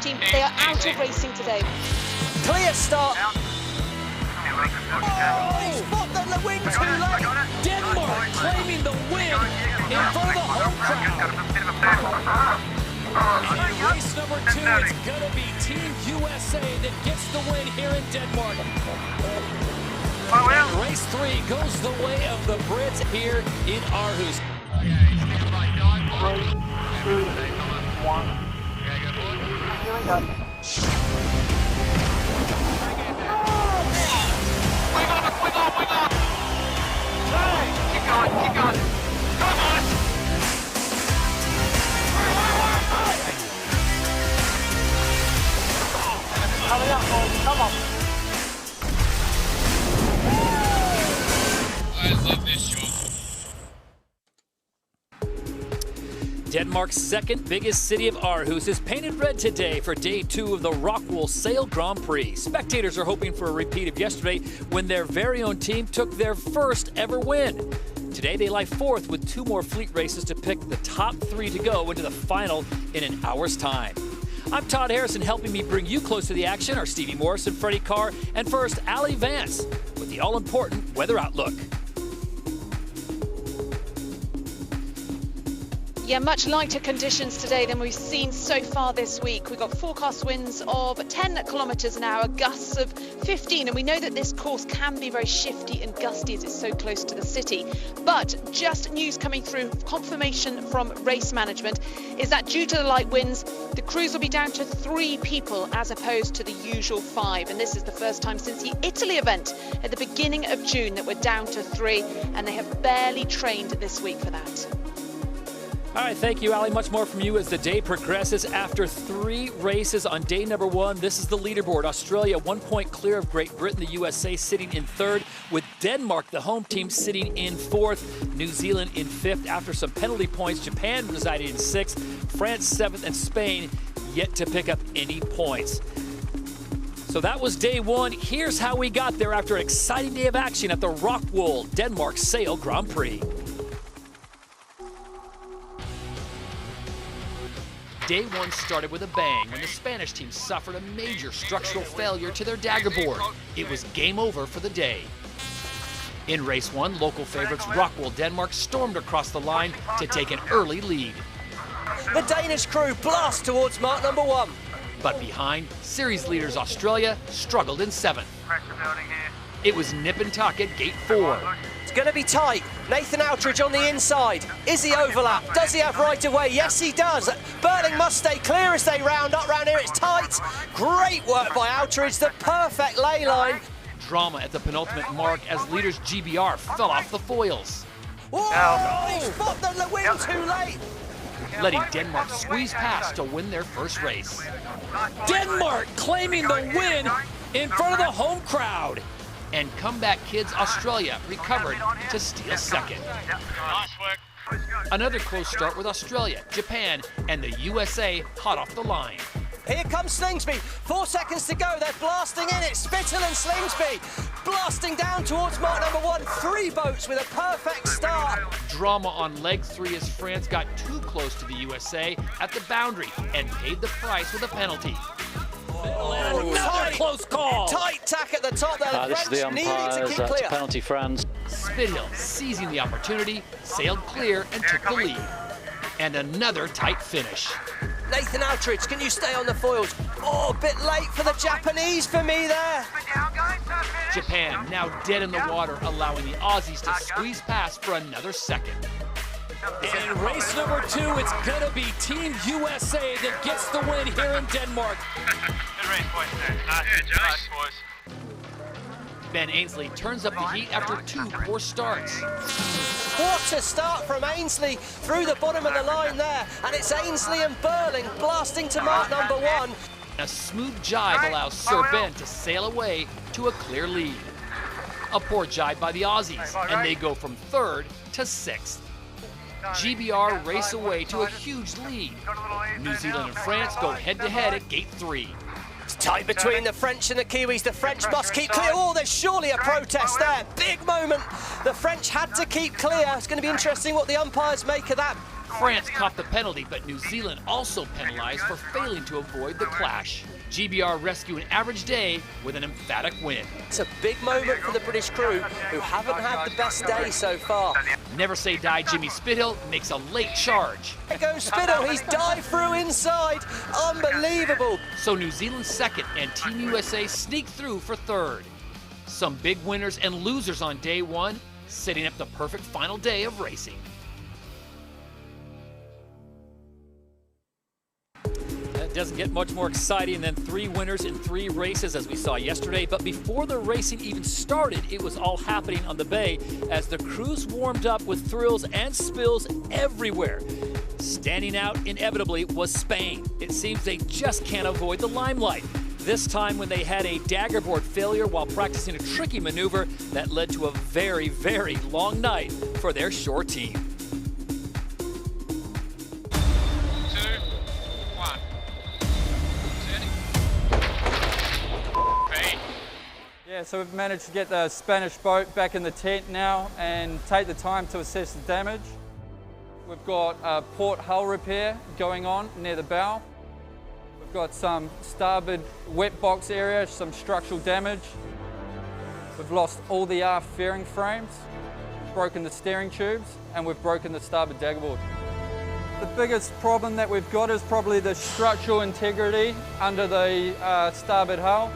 team, they are out of racing today. Clear start. Oh, spot the win too late. Denmark claiming the win in front of the home crowd. And in race number 2, it's going to be Team USA that gets the win here in Denmark. And race 3 goes the way of the Brits here in Aarhus. 3, 2, 1. Here we go. Keep going. Come on! Hurry up, boys. Come on. I love this show. Denmark's second biggest city of Aarhus is painted red today for day 2 of the ROCKWOOL Sail Grand Prix. Spectators are hoping for a repeat of yesterday when their very own team took their first ever win. Today they lie 4th with 2 more fleet races to pick the top 3 to go into the final in an hour's time. I'm Todd Harrison. Helping me bring you close to the action are Stevie Morrison, Freddie Carr, and first Allie Vance with the all-important weather outlook. Yeah, much lighter conditions today than we've seen so far this week. We've got forecast winds of 10 kilometres an hour, gusts of 15, and we know that this course can be very shifty and gusty as it's so close to the city. But just news coming through, confirmation from race management, is that due to the light winds, the crews will be down to 3 people as opposed to the usual 5. And this is the first time since the Italy event at the beginning of June that we're down to 3, and they have barely trained this week for that. All right, thank you, Allie. Much more from you as the day progresses. After 3 races on day number 1, this is the leaderboard. Australia 1 point clear of Great Britain, the USA sitting in 3rd, with Denmark, the home team, sitting in 4th, New Zealand in 5th. After some penalty points, Japan resided in 6th, France 7th, and Spain yet to pick up any points. So that was day 1. Here's how we got there after an exciting day of action at the ROCKWOOL Denmark Sail Grand Prix. Day 1 started with a bang when the Spanish team suffered a major structural failure to their dagger board. It was game over for the day. In race 1, local favorites ROCKWOOL Denmark stormed across the line to take an early lead. The Danish crew blast towards mark number 1. But behind, series leaders Australia struggled in 7th. It was nip and tuck at gate 4. It's going to be tight. Nathan Outridge on the inside. Is he overlap? Does he have right of way? Yes, he does. Burling must stay clear as they round up round here. It's tight. Great work by Outridge. The perfect lay line. Drama at the penultimate mark as leaders GBR fell off the foils. Whoa! They spot the win too late. Letting Denmark squeeze past to win their first race. Denmark claiming the win in front of the home crowd. And comeback kids Australia recovered to steal 2nd. Another close start with Australia, Japan, and the USA hot off the line. Here comes Slingsby. 4 seconds to go. They're blasting in. It's Spittle and Slingsby blasting down towards mark number 1. 3 boats with a perfect start. Drama on leg 3 as France got too close to the USA at the boundary and paid the price with a penalty. Another close call. Tight tack at the top there. This is the umpires. That's penalty France. Spithill, seizing the opportunity, sailed clear and took the lead. And another tight finish. Nathan Outridge, can you stay on the foils? Oh, a bit late for the Japanese for me there. Japan now dead in the water, allowing the Aussies to squeeze past for another 2nd. In race number 2, it's going to be Team USA that gets the win here in Denmark. Good race, boys. Nice, boys. Ben Ainsley turns up the heat after 2 poor starts. What a start from Ainsley through the bottom of the line there. And it's Ainsley and Burling blasting to mark number 1. A smooth jibe allows Sir Ben to sail away to a clear lead. A poor jibe by the Aussies, and they go from 3rd to 6th. GBR race away to a huge lead. New Zealand and France go head-to-head at gate 3. It's tight between the French and the Kiwis. The French must keep clear. Oh, there's surely a protest there. Big moment. The French had to keep clear. It's going to be interesting what the umpires make of that. France caught the penalty, but New Zealand also penalized for failing to avoid the clash. GBR rescue an average day with an emphatic win. It's a big moment for the British crew, who haven't had the best day so far. Never say die Jimmy Spithill makes a late charge. There goes Spithill, he's dived through inside. Unbelievable. So New Zealand's second and Team USA sneak through for third. Some big winners and losers on day one, setting up the perfect final day of racing. That doesn't get much more exciting than 3 winners in 3 races as we saw yesterday. But before the racing even started, it was all happening on the bay as the crews warmed up with thrills and spills everywhere. Standing out inevitably was Spain. It seems they just can't avoid the limelight. This time when they had a daggerboard failure while practicing a tricky maneuver that led to a very, very long night for their shore team. 2, 1. Prix. Yeah, so we've managed to get the Spanish boat back in the tent now and take the time to assess the damage. We've got a port hull repair going on near the bow. We've got some starboard wet box area, some structural damage. We've lost all the aft fairing frames, broken the steering tubes, and we've broken the starboard daggerboard. The biggest problem that we've got is probably the structural integrity under the starboard hull.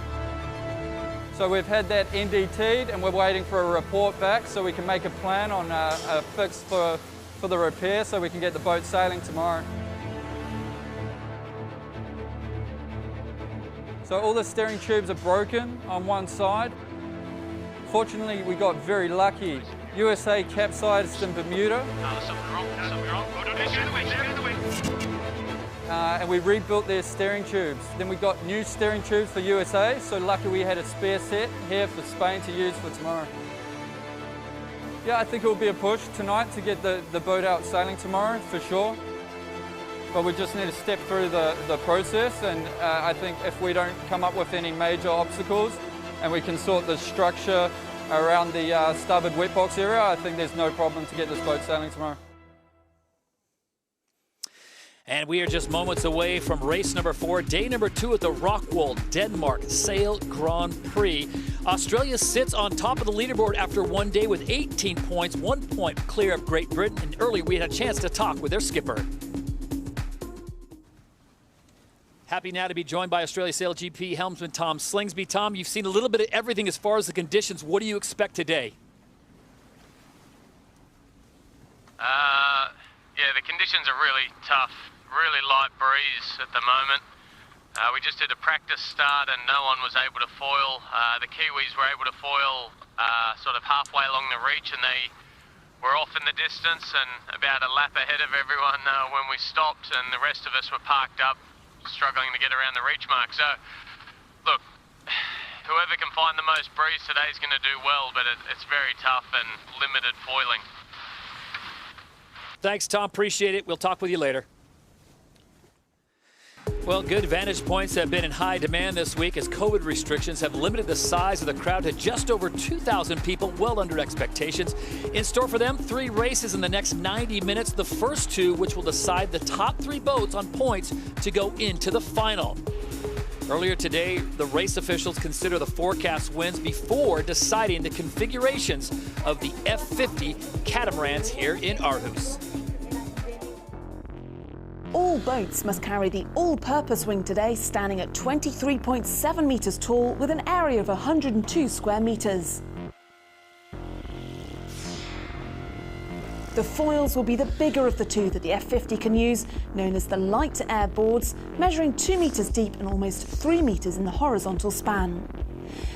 So we've had that NDT'd and we're waiting for a report back so we can make a plan on a fix for the repair so we can get the boat sailing tomorrow. So all the steering tubes are broken on one side. Fortunately, we got very lucky. USA capsized in Bermuda. Something wrong. And we rebuilt their steering tubes. Then we got new steering tubes for USA, so lucky we had a spare set here for Spain to use for tomorrow. Yeah, I think it will be a push tonight to get the boat out sailing tomorrow, for sure. But we just need to step through the process, and I think if we don't come up with any major obstacles and we can sort the structure around the starboard wet box area, I think there's no problem to get this boat sailing tomorrow. And we are just moments away from race number 4, day number 2 at the ROCKWOOL Denmark Sail Grand Prix. Australia sits on top of the leaderboard after one day with 18 points, 1 point clear of Great Britain. And earlier we had a chance to talk with their skipper. Happy now to be joined by Australia SailGP helmsman Tom Slingsby. Tom, you've seen a little bit of everything as far as the conditions. What do you expect today? Yeah, the conditions are really tough. Really light breeze at the moment. We just did a practice start and no one was able to foil. The Kiwis were able to foil sort of halfway along the reach, and they were off in the distance and about a lap ahead of everyone when we stopped, and the rest of us were parked up struggling to get around the reach mark. So look, whoever can find the most breeze today is going to do well, but it's very tough and limited foiling. Thanks, Tom. Appreciate it. We'll talk with you later. Well, good vantage points have been in high demand this week as COVID restrictions have limited the size of the crowd to just over 2,000 people, well under expectations. In store for them, 3 races in the next 90 minutes, the first 2 which will decide the top 3 boats on points to go into the final. Earlier today, the race officials consider the forecast winds before deciding the configurations of the F50 catamarans here in Aarhus. All boats must carry the all-purpose wing today, standing at 23.7 metres tall with an area of 102 square metres. The foils will be the bigger of the 2 that the F50 can use, known as the light-to-air boards, measuring 2 metres deep and almost 3 metres in the horizontal span.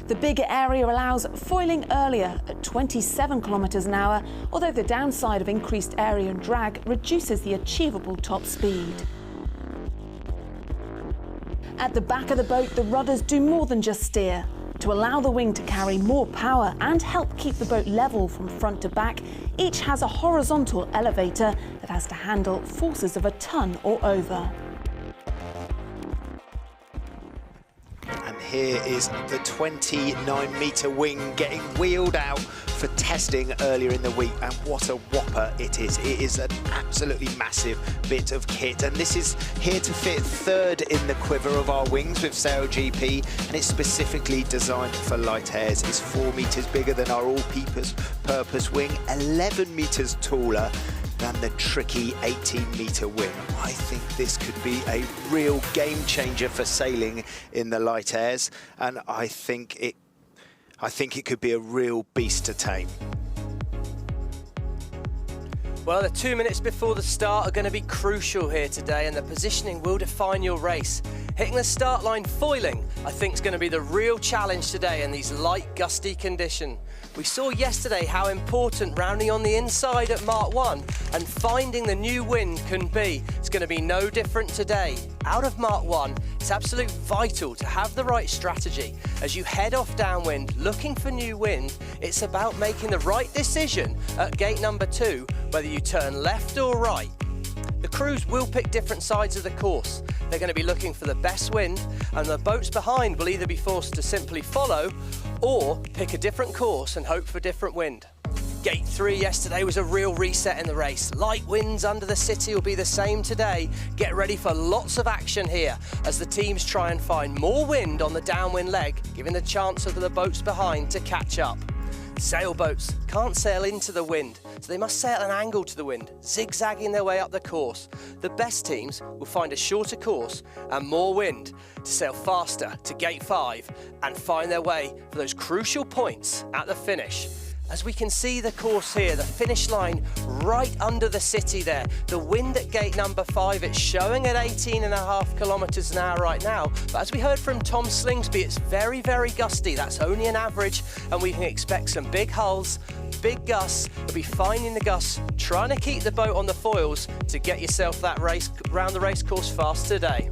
The bigger area allows foiling earlier at 27 kilometres an hour, although the downside of increased area and drag reduces the achievable top speed. At the back of the boat, the rudders do more than just steer. To allow the wing to carry more power and help keep the boat level from front to back, each has a horizontal elevator that has to handle forces of a ton or over. And here is the 29-metre wing getting wheeled out for testing earlier in the week, and what a whopper it is. It is an absolutely massive bit of kit, and this is here to fit third in the quiver of our wings with SailGP, and it's specifically designed for light airs. It's 4 metres bigger than our all-purpose wing, 11 metres taller than the tricky 18-metre wing. I think this could be a real game changer for sailing in the light airs, and I think it could be a real beast to tame. Well, the 2 minutes before the start are going to be crucial here today, and the positioning will define your race. Hitting the start line foiling, I think, is going to be the real challenge today in these light, gusty conditions. We saw yesterday how important rounding on the inside at Mark 1 and finding the new wind can be. It's going to be no different today. Out of Mark 1, it's absolutely vital to have the right strategy. As you head off downwind looking for new wind, it's about making the right decision at gate number 2, whether you turn left or right. The crews will pick different sides of the course. They're going to be looking for the best wind, and the boats behind will either be forced to simply follow or pick a different course and hope for different wind. Gate 3 yesterday was a real reset in the race. Light winds under the city will be the same today. Get ready for lots of action here as the teams try and find more wind on the downwind leg, giving the chance of the boats behind to catch up. Sailboats can't sail into the wind, so they must sail at an angle to the wind, zigzagging their way up the course. The best teams will find a shorter course and more wind to sail faster to gate 5 and find their way for those crucial points at the finish. As we can see the course here, the finish line right under the city there. The wind at gate number 5, it's showing at 18.5 kilometres an hour right now. But as we heard from Tom Slingsby, it's very, very gusty. That's only an average, and we can expect some big hulls, big gusts. You'll be finding the gusts, trying to keep the boat on the foils to get yourself that race round the race course fast today.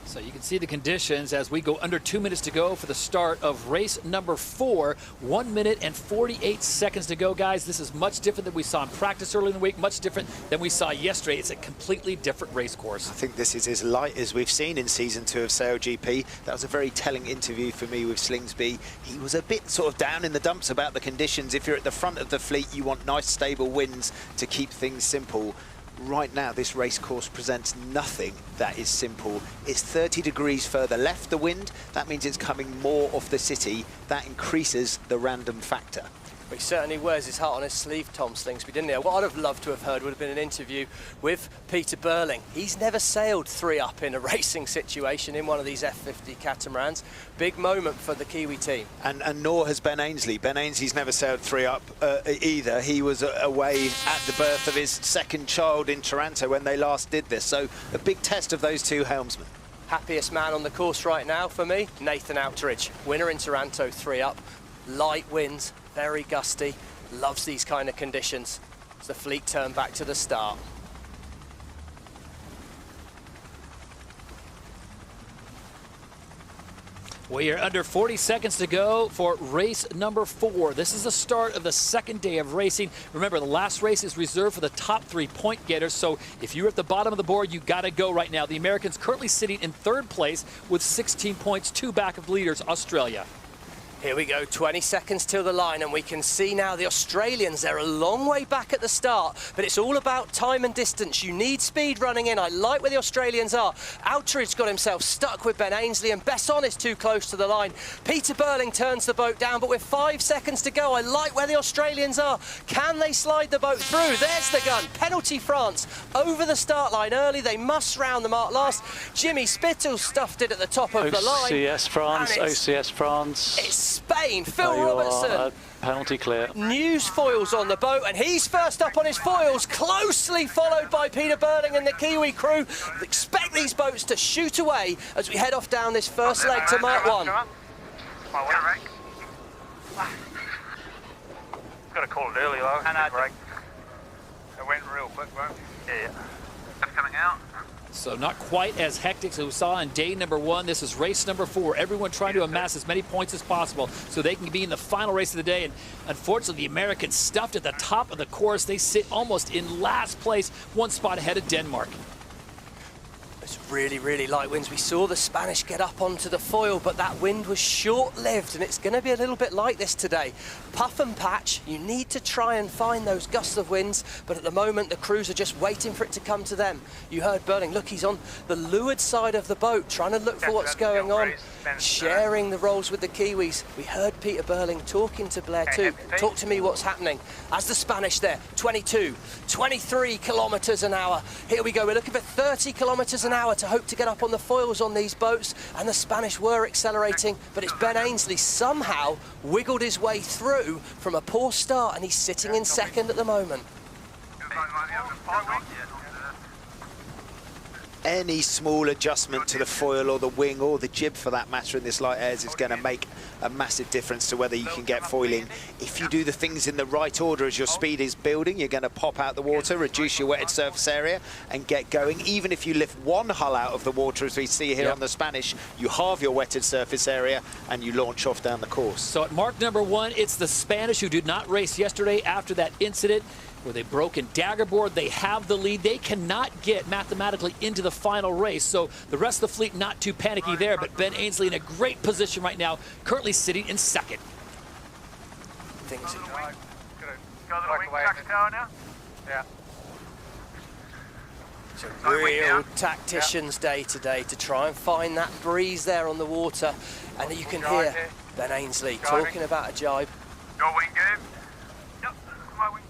So you can see the conditions as we go under 2 minutes to go for the start of race number 4. 1 minute and 48 seconds to go, guys. This is much different than we saw in practice early in the week, much different than we saw yesterday. It's a completely different race course. I think this is as light as we've seen in season 2 of SailGP. That was a very telling interview for me with Slingsby. He was a bit sort of down in the dumps about the conditions. If you're at the front of the fleet, you want nice stable winds to keep things simple. Right now, this race course presents nothing that is simple. It's 30 degrees further left, the wind. That means it's coming more off the city. That increases the random factor. He certainly wears his heart on his sleeve, Tom Slingsby, didn't he? What I'd have loved to have heard would have been an interview with Peter Burling. He's never sailed 3 up in a racing situation in one of these F50 catamarans. Big moment for the Kiwi team. And nor has Ben Ainsley. Ben Ainsley's never sailed 3 up either. He was away at the birth of his second child in Toronto when they last did this. So a big test of those 2 helmsmen. Happiest man on the course right now for me, Nathan Outridge. Winner in Toronto, 3 up. Light winds, very gusty, loves these kind of conditions. As the fleet turn back to the start. We are under 40 seconds to go for race number 4. This is the start of the second day of racing. Remember, the last race is reserved for the top 3 point getters, so if you're at the bottom of the board, you got to go right now. The Americans currently sitting in 3rd place with 16 points, 2 back of leaders, Australia. Here we go, 20 seconds till the line, and we can see now the Australians, they're a long way back at the start, but it's all about time and distance. You need speed running in. I like where the Australians are. Outridge got himself stuck with Ben Ainsley, and Besson is too close to the line. Peter Burling turns the boat down, but with 5 seconds to go, I like where the Australians are. Can they slide the boat through? There's the gun. Penalty France over the start line early. They must round the mark last. Jimmy Spittle stuffed it at the top of the line. OCS France, OCS France. It's Spain, Phil Robertson. Penalty clear. News foils on the boat, and he's first up on his foils, closely followed by Peter Burling and the Kiwi crew. Expect these boats to shoot away as we head off down this first leg to Mark 1. Got to call it early though. Break. It went real quick, bro. Yeah. Stuff coming out. So not quite as hectic as we saw in day number 1. This is race number 4. Everyone trying to amass as many points as possible so they can be in the final race of the day. And unfortunately, the Americans stuffed at the top of the course. They sit almost in last place, 1 spot ahead of Denmark. Really, really light winds. We saw the Spanish get up onto the foil, but that wind was short-lived, and it's going to be a little bit like this today. Puff and patch, you need to try and find those gusts of winds, but at the moment the crews are just waiting for it to come to them. You heard Burling, look, he's on the leeward side of the boat, trying to look for what's going on, sharing the roles with the Kiwis. We heard Peter Burling talking to Blair too. Talk to me what's happening. As the Spanish there, 22, 23 kilometres an hour. Here we go, we're looking for 30 kilometres an hour to hope to get up on the foils on these boats, and the Spanish were accelerating, but it's Ben Ainsley somehow wiggled his way through from a poor start, and he's sitting in second at the moment. Any small adjustment to the foil or the wing or the jib for that matter in this light airs is going to make a massive difference to whether you can get foiling. If you do the things in the right order as your speed is building, you're going to pop out the water, reduce your wetted surface area and get going. Even if you lift one hull out of the water, as we see here on the Spanish, you halve your wetted surface area and you launch off down the course. So at mark number 1, it's the Spanish who did not race yesterday after that incident where they broke in daggerboard. They have the lead. They cannot get mathematically into the final race. So the rest of the fleet not too panicky there, but Ben Ainsley in a great position right now, currently sitting in second. Things Go to the wing tax tower now? Yeah. It's a real tactician's day today to try and find that breeze there on the water. And you can hear Ben Ainsley talking about a jibe. Your wing, Gabe. Yep, my wing.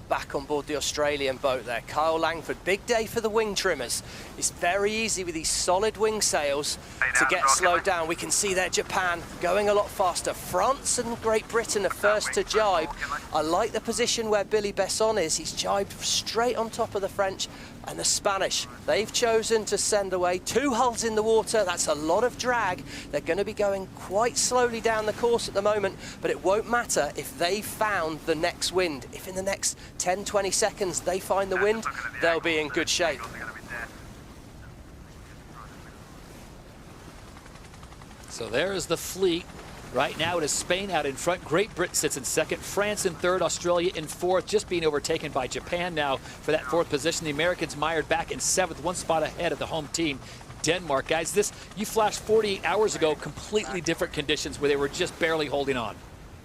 Back on board the Australian boat there. Kyle Langford, big day for the wing trimmers. It's very easy with these solid wing sails to get slowed down. We can see there Japan going a lot faster. France and Great Britain are first to jibe. I like the position where Billy Besson is. He's jibed straight on top of the French. And the Spanish, they've chosen to send away 2 hulls in the water. That's a lot of drag. They're going to be going quite slowly down the course at the moment, but it won't matter if they found the next wind. If in the next 10, 20 seconds they find the wind, they'll be in good shape. So there is the fleet. Right now it is Spain out in front. Great Britain sits in second. France in third. Australia in fourth. Just being overtaken by Japan now for that 4th position. The Americans mired back in 7th, 1 spot ahead of the home team, Denmark. Guys, this, you flashed 48 hours ago, completely different conditions where they were just barely holding on.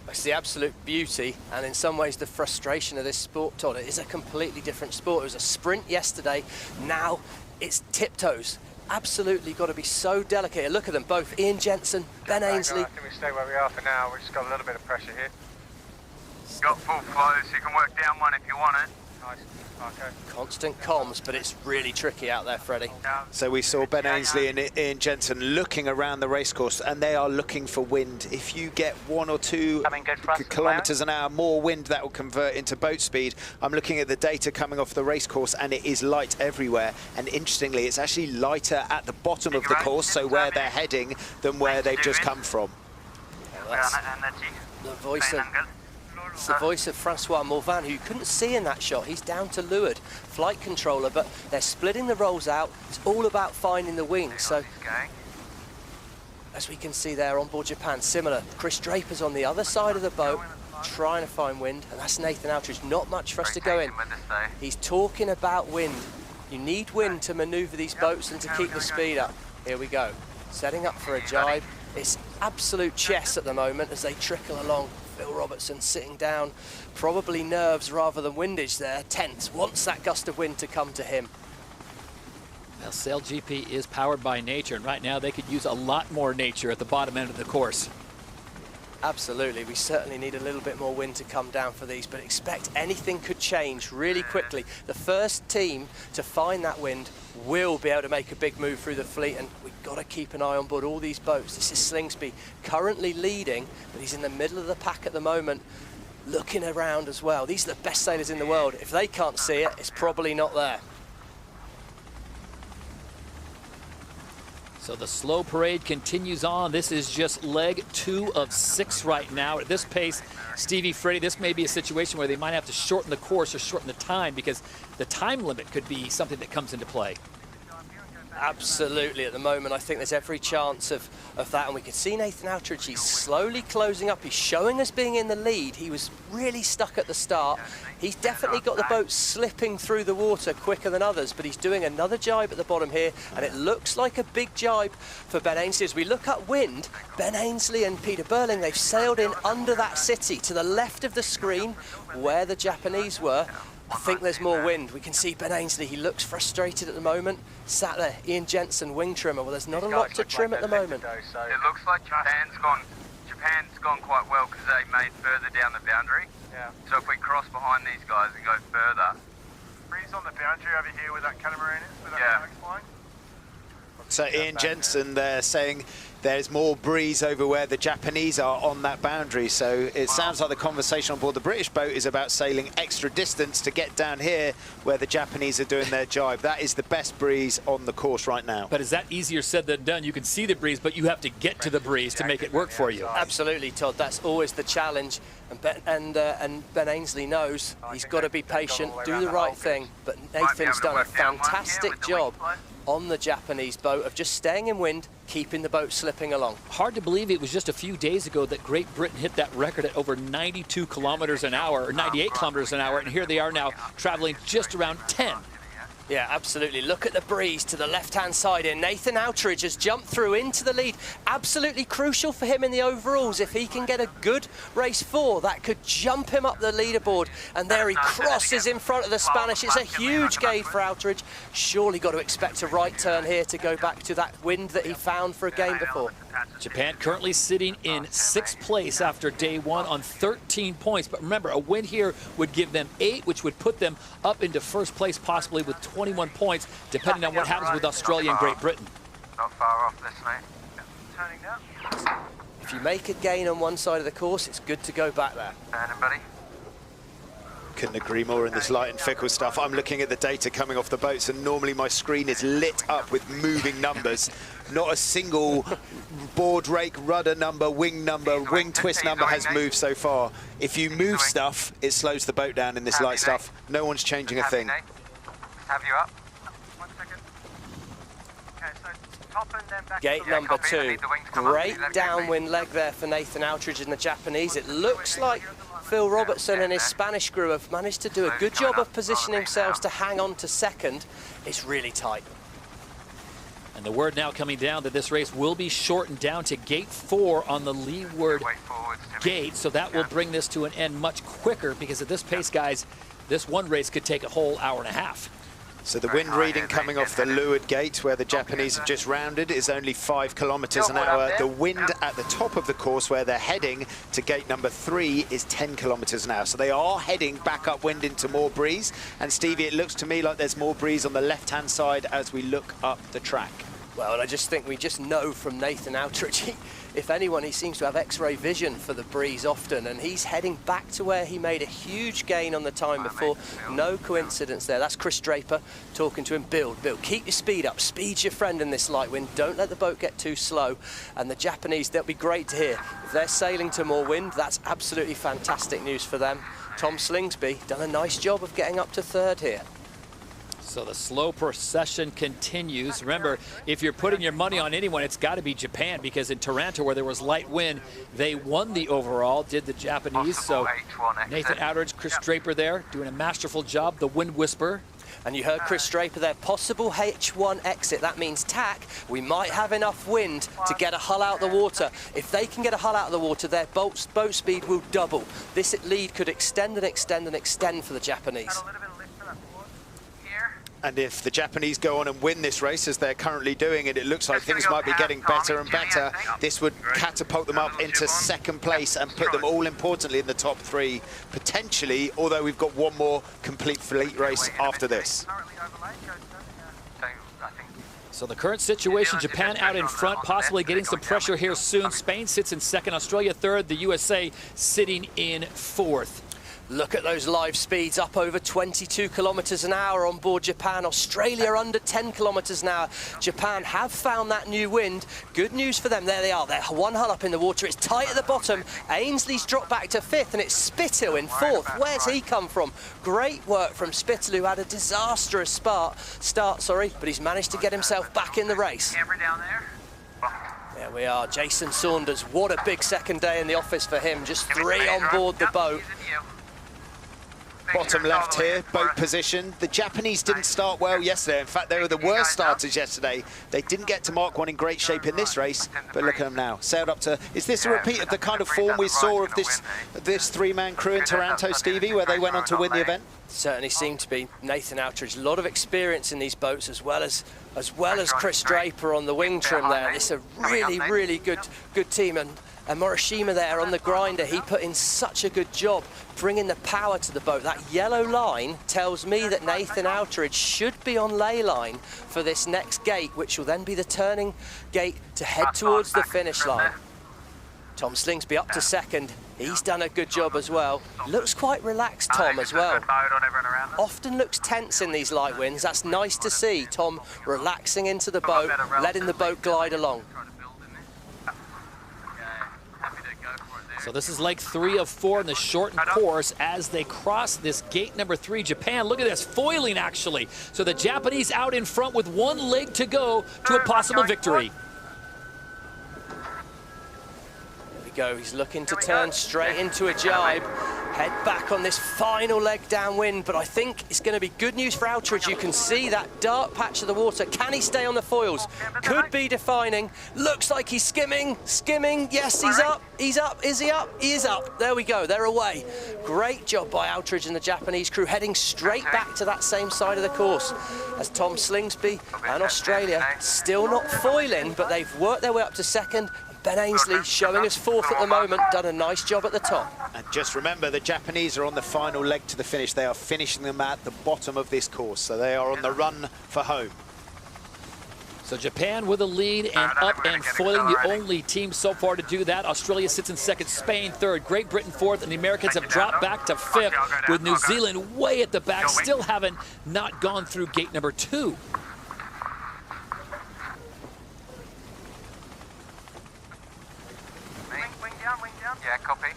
It's the absolute beauty and in some ways the frustration of this sport, Todd. It is a completely different sport. It was a sprint yesterday. Now it's tiptoes. Absolutely got to be so delicate. Look at them both, Ian Jensen, Ben Ainsley. I think we stay where we are for now. We've just got a little bit of pressure here. Got full flow, so you can work down one if you want it. Nice. Okay. Constant comms, but it's really tricky out there, Freddie. So we saw Ben Ainsley and Ian Jensen looking around the racecourse, and they are looking for wind. If you get 1 or 2 kilometres an hour more wind, that will convert into boat speed. I'm looking at the data coming off the racecourse, and it is light everywhere. And interestingly, it's actually lighter at the bottom of the course, so where they're heading, than where they've just come from. Well, that's the voice of... It's the voice of Francois Morvan, who you couldn't see in that shot. He's down to leeward, flight controller, but they're splitting the rolls out. It's all about finding the wings. So, as we can see there on board Japan, similar. Chris Draper's on the other side of the boat, trying to find wind, and that's Nathan Outridge. Not much for us to go in. He's talking about wind. You need wind to manoeuvre these boats and to keep the speed up. Here we go. Setting up for a jibe. It's absolute chess at the moment as they trickle along. Phil Robertson sitting down, probably nerves rather than windage there, tense, wants that gust of wind to come to him. Well, SailGP is powered by nature, and right now they could use a lot more nature at the bottom end of the course. Absolutely, we certainly need a little bit more wind to come down for these, but expect anything could change really quickly. The first team to find that wind will be able to make a big move through the fleet, and we've got to keep an eye on board all these boats. This is Slingsby currently leading, but he's in the middle of the pack at the moment, looking around as well. These are the best sailors in the world. If they can't see it, it's probably not there. So the slow parade continues on. This is just leg 2 of 6 right now. At this pace, Stevie, Freddie, this may be a situation where they might have to shorten the course or shorten the time, because the time limit could be something that comes into play. Absolutely, at the moment, I think there's every chance of that, and we can see Nathan Outridge, he's slowly closing up, he's showing us being in the lead. He was really stuck at the start. He's definitely got the boat slipping through the water quicker than others, but he's doing another jibe at the bottom here, and it looks like a big jibe for Ben Ainslie. As we look upwind, Ben Ainslie and Peter Burling, they've sailed in under that city to the left of the screen where the Japanese were. I think there's more wind. We can see Ben Ainslie, he looks frustrated at the moment. Sat there, Ian Jensen, wing trimmer. Well, there's not a lot to trim at the moment. It looks like Japan's gone quite well because they made further down the boundary. Yeah. So if we cross behind these guys and go further. Breeze on the boundary over here where that catamaran is, where that flag's flying. So Ian Jensen there saying there's more breeze over where the Japanese are on that boundary. So it sounds like the conversation on board the British boat is about sailing extra distance to get down here where the Japanese are doing their jibe. That is the best breeze on the course right now. But is that easier said than done? You can see the breeze, but you have to get to the breeze to make it work for you. Absolutely, Todd. That's always the challenge. And Ben Ainslie knows he's got to be patient, do the right thing. But Nathan's done a fantastic job on the Japanese boat of just staying in wind, keeping the boat slipping along. Hard to believe it was just a few days ago that Great Britain hit that record at over 92 kilometers an hour, or 98 kilometers an hour, and here they are now traveling just around 10. Yeah, absolutely. Look at the breeze to the left-hand side here. Nathan Outridge has jumped through into the lead. Absolutely crucial for him in the overalls. If he can get a good race 4, that could jump him up the leaderboard. And there he crosses in front of the Spanish. It's a huge gate for Outridge. Surely got to expect a right turn here to go back to that wind that he found for a game before. Japan currently sitting in 6th place after day 1 on 13 points. But remember, a win here would give them 8, which would put them up into 1st place, possibly with 21 points, depending on what happens with Australia and Great Britain. Not far off this, mate. Turning now. If you make a gain on one side of the course, it's good to go back there. Turning, buddy. Couldn't agree more in this light and fickle stuff. I'm looking at the data coming off the boats, and normally my screen is lit up with moving numbers. Not a single board rake, rudder number, wing twist number has moved so far. If you move stuff, it slows the boat down in this light stuff. No one's changing a thing. Have you up? 1 second. Okay, so top and then back. Gate number 2. Great downwind leg there for Nathan Outridge and the Japanese. It looks like Phil Robertson and his Spanish crew have managed to do a good job of positioning themselves to hang on to 2nd. It's really tight. And the word now coming down that this race will be shortened down to gate 4 on the leeward gate. So that will bring this to an end much quicker, because at this pace, guys, this one race could take a whole hour and a half. So the wind reading coming off the leeward gate where the Japanese have just rounded is only 5 kilometers an hour. The wind at the top of the course where they're heading to gate number 3 is 10 kilometers an hour. So they are heading back upwind into more breeze. And Stevie, it looks to me like there's more breeze on the left-hand side as we look up the track. Well, and I just think we just know from Nathan Outridge, if anyone, he seems to have X-ray vision for the breeze often, and he's heading back to where he made a huge gain on the time before. No coincidence there. That's Chris Draper talking to him. Bill, keep your speed up. Speed's your friend in this light wind. Don't let the boat get too slow. And the Japanese, that'll be great to hear. If they're sailing to more wind, that's absolutely fantastic news for them. Tom Slingsby done a nice job of getting up to 3rd here. So the slow procession continues. Remember, if you're putting your money on anyone, it's got to be Japan, because in Taranto, where there was light wind, they won the overall, did the Japanese. So Nathan Outridge, Chris Draper there, doing a masterful job, the wind whisperer. And you heard Chris Draper there, possible H1 exit. That means tack. We might have enough wind to get a hull out of the water. If they can get a hull out of the water, their boat speed will double. This lead could extend and extend and extend for the Japanese. And if the Japanese go on and win this race, as they're currently doing, and it looks like things might be getting better and better, this would catapult them up into 2nd place and put them all importantly in the top 3, potentially, although we've got one more complete fleet race after this. So the current situation, Japan out in front, possibly getting some pressure here soon. Spain sits in 2nd, Australia 3rd, the USA sitting in 4th. Look at those live speeds, up over 22 kilometers an hour on board Japan. Australia under 10 kilometers an hour. Japan have found that new wind. Good news for them. There they are. They're one hull up in the water. It's tight at the bottom. Ainsley's dropped back to 5th, and it's Spittle in 4th. Where's he come from? Great work from Spittle, who had a disastrous start, but he's managed to get himself back in the race. There we are, Jason Saunders. What a big second day in the office for him. Just 3 on board the boat. Bottom left here, boat position. The Japanese didn't start well yesterday. In fact, they were the worst starters yesterday. They didn't get to Mark 1 in great shape in this race, but look at them now. Sailed up to... Is this a repeat of the kind of form we saw of this three-man crew in Taranto, Stevie, where they went on to win the event? Certainly seemed to be. Nathan Outridge, a lot of experience in these boats, as well as Chris Draper on the wing trim there. It's a really good team, and Morishima there on the grinder, he put in such a good job bringing the power to the boat. That yellow line tells me that Nathan Outridge should be on ley line for this next gate, which will then be the turning gate to head towards the finish line. Tom Slingsby up to 2nd. He's done a good job as well. Looks quite relaxed, Tom, as well. Often looks tense in these light winds. That's nice to see. Tom relaxing into the boat, letting the boat glide along. So this is leg 3 of 4 in the shortened course as they cross this gate number 3. Japan, look at this, foiling actually. So the Japanese out in front with 1 leg to go to a possible victory. There we go, he's looking to turn straight into a jibe. Head back on this final leg downwind, but I think it's going to be good news for Outridge. You can see that dark patch of the water. Can he stay on the foils? Could be defining. Looks like he's skimming. Yes, he's up. Is he up? He is up. There we go. They're away. Great job by Outridge and the Japanese crew, heading straight back to that same side of the course. As Tom Slingsby and Australia still not foiling, but they've worked their way up to 2nd. Ben Ainsley showing us 4th at the moment, done a nice job at the top. And just remember, the Japanese are on the final leg to the finish. They are finishing them at the bottom of this course, so they are on the run for home. So Japan with a lead and up and foiling, the only team so far to do that. Australia sits in 2nd, Spain 3rd, Great Britain 4th, and the Americans have dropped back to 5th, with New Zealand way at the back, still haven't not gone through gate number 2.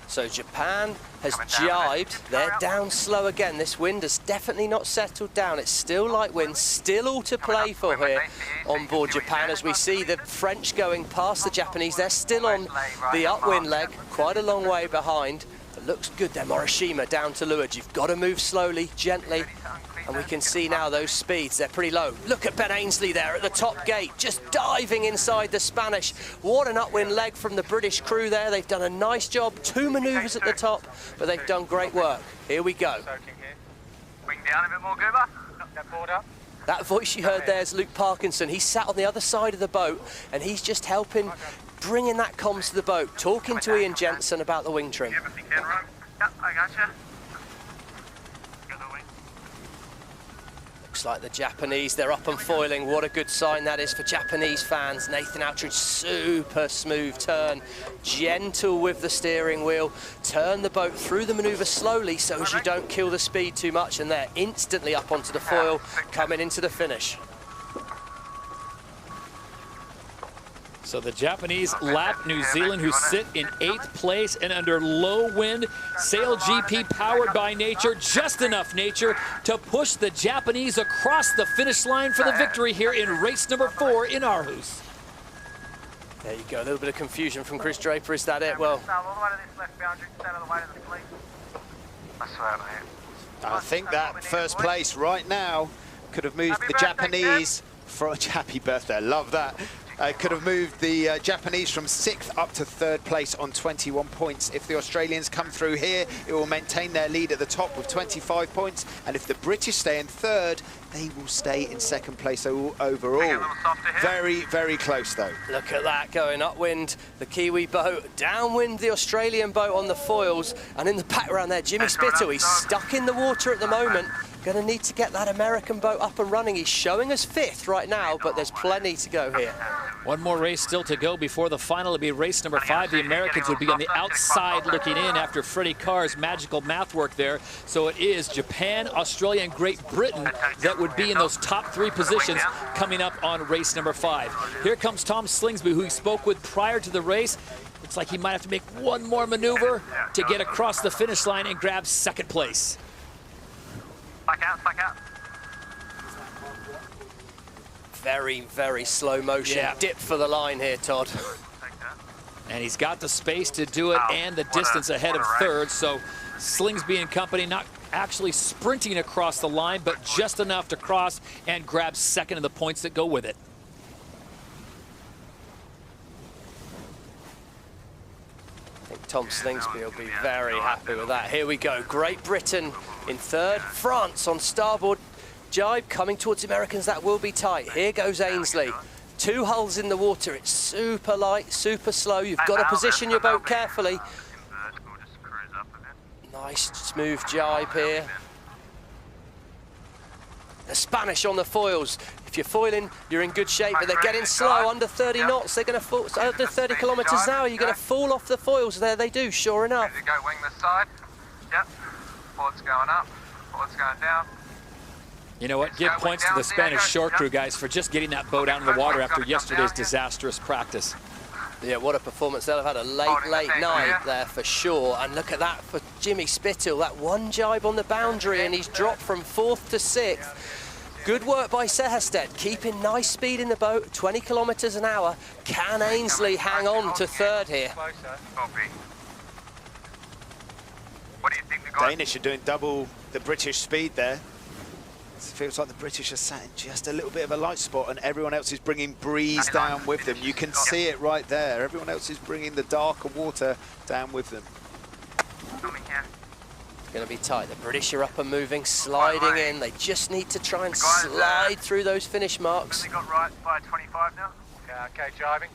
So Japan has jibed. They're down slow again. This wind has definitely not settled down. It's still light wind, still all to play for here on board Japan, as we see the French going past the Japanese. They're still on the upwind leg, quite a long way behind. It looks good there, Morishima down to leeward. You've got to move slowly, gently. And we can see now those speeds, they're pretty low. Look at Ben Ainsley there at the top gate, just diving inside the Spanish. What an upwind leg from the British crew there. They've done a nice job, 2 manoeuvres at the top, but they've done great work. Here we go. Wing down a bit more, Goober. That board up. That voice you heard there is Luke Parkinson. He's sat on the other side of the boat, and he's just helping, bringing that comms to the boat, talking to Ian Jensen about the wing trim. Yep, I gotcha. Looks like the Japanese, they're up and foiling. What a good sign that is for Japanese fans. Nathan Outridge, super smooth turn, gentle with the steering wheel. Turn the boat through the manoeuvre slowly so as you don't kill the speed too much, and they're instantly up onto the foil, coming into the finish. So the Japanese lap New Zealand, who sit in 8th place and under low wind. SailGP powered by nature, just enough nature to push the Japanese across the finish line for the victory here in race number 4 in Aarhus. There you go, a little bit of confusion from Chris Draper. Is that it? Well, I think that first place right now could have moved the Japanese from... Happy birthday, I love that. Could have moved the Japanese from 6th up to 3rd place on 21 points. If the Australians come through here, it will maintain their lead at the top with 25 points. And if the British stay in 3rd, they will stay in 2nd place overall. Very, very close, though. Look at that, going upwind, the Kiwi boat, downwind, the Australian boat on the foils. And in the background there, Jimmy Spittle, he's stuck in the water at the moment. Going to need to get that American boat up and running. He's showing us 5th right now, but there's plenty to go here. One more race still to go before the final. It'll be race number 5. The Americans would be on the outside looking in after Freddie Carr's magical math work there. So it is Japan, Australia, and Great Britain that would be in those top 3 positions coming up on race number 5. Here comes Tom Slingsby, who he spoke with prior to the race. Looks like he might have to make one more maneuver to get across the finish line and grab 2nd place. Back out. Very, very slow motion. Yeah. Dip for the line here, Todd. And he's got the space to do it and the distance ahead of 3rd. So Slingsby and company not actually sprinting across the line, but just enough to cross and grab 2nd of the points that go with it. I think Tom Slingsby will be very happy with that. Here we go. Great Britain in 3rd. France on starboard jibe coming towards the Americans. That will be tight. Here goes Ainsley. 2 hulls in the water. It's super light, super slow. You've got to position your boat carefully. Nice smooth jibe here. The Spanish on the foils. If you're foiling, you're in good shape, but they're getting slow, under 30 knots. They're going to fall, under 30 kilometres an hour. You're going to fall off the foils. There they do, sure enough. Go wing this side. Yep. Port's going up. Port's going down. You know what? Give points to the Spanish shore crew guys for just getting that boat out in the water after yesterday's disastrous practice. Yeah, what a performance. They'll have had a late night there for sure. And look at that for Jimmy Spittle. That one jibe on the boundary, and he's dropped from 4th to 6th. Good work by Sehested, keeping nice speed in the boat, 20 kilometres an hour. Can Ainsley hang on to 3rd here? What do you think the guys? Danish are doing double the British speed there. It feels like the British are sat in just a little bit of a light spot, and everyone else is bringing breeze down with them. You can see it right there. Everyone else is bringing the darker water down with them. It's going to be tight. The British are up and moving, sliding in. They just need to try and slide through those finish marks. They got right by 25 now. Okay, jibing.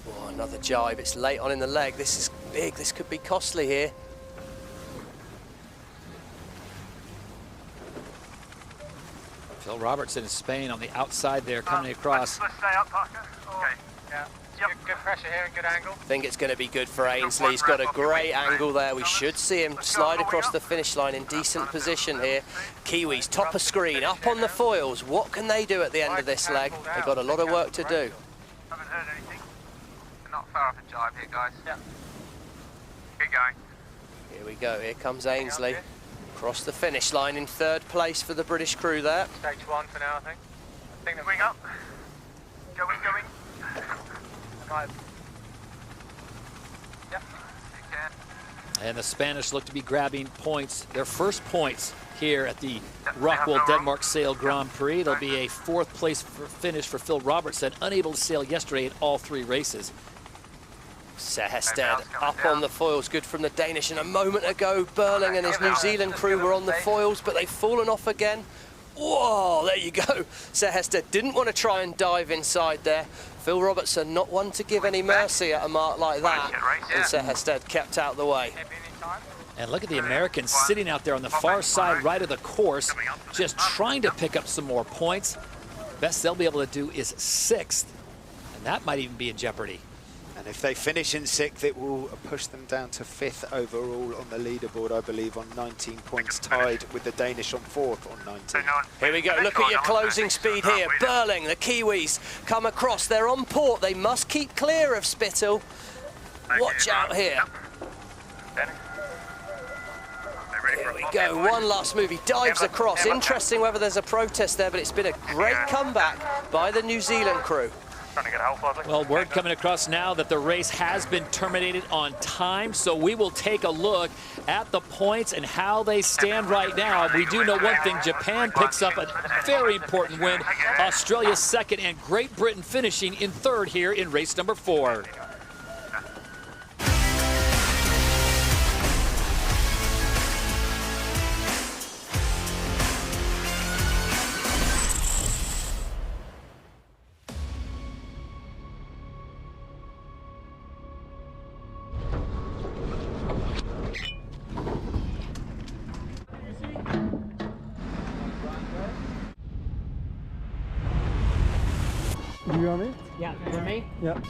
Oh, another jibe. It's late on in the leg. This is big. This could be costly here. Phil Robertson in Spain on the outside there, coming across. Let's stay up, Parker. Okay. Yeah. Good pressure here and good angle. I think it's going to be good for Ainsley. He's got a great angle there. We should see him slide across the finish line in decent position here. Kiwis, top of screen, up on the foils. What can they do at the end of this leg? They've got a lot of work to do. Haven't heard anything. We're not far off a jibe here, guys. Yeah. Keep going. Here we go. Here comes Ainsley. Across the finish line in 3rd place for the British crew there. Stage 1 for now, I think the wing up. Going. Right. Yep. You can. And the Spanish look to be grabbing points, their first points here at the ROCKWOOL Denmark Sail Grand Prix. It'll be a 4th place finish for Phil Robertson, unable to sail yesterday in all 3 races. Sehested up on the foils, good from the Danish. And a moment ago, Burling and his New Zealand crew were on the foils, but they've fallen off again. Whoa, there you go. Sehested didn't want to try and dive inside there. Phil Robertson, not one to give any mercy at a mark like that. And Sehested kept out the way. And look at the Americans sitting out there on the far side right of the course, just trying to pick up some more points. Best they'll be able to do is 6th, and that might even be in jeopardy. And if they finish in 6th, it will push them down to 5th overall on the leaderboard, I believe, on 19 points, tied with the Danish on 4th on 19. Here we go, look at your closing speed here. Burling, the Kiwis come across, they're on port, they must keep clear of Spittle. Watch out here. Here we go, one last move, he dives across. Interesting whether there's a protest there, but it's been a great comeback by the New Zealand crew. Well, word coming across now that the race has been terminated on time, so we will take a look at the points and how they stand right now. We do know one thing, Japan picks up a very important win, Australia's 2nd, and Great Britain finishing in 3rd here in race number 4. You want me? Yeah, for me? Yep.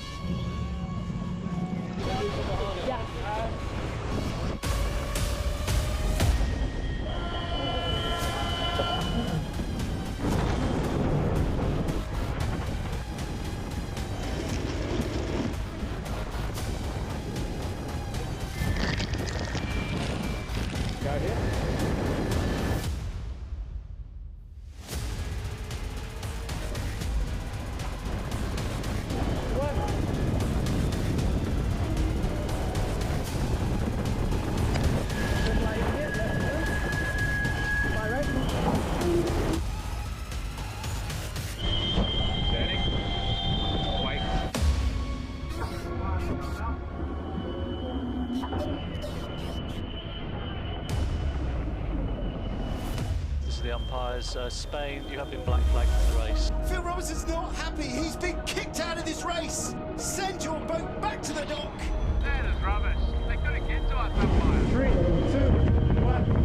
Go here. This is the umpires. Spain, you have been black flagged for the race. Phil Robinson's not happy. He's been kicked out of this race. Send your boat back to the dock. That is rubbish. They couldn't get to us, umpire. 3, 2, 1.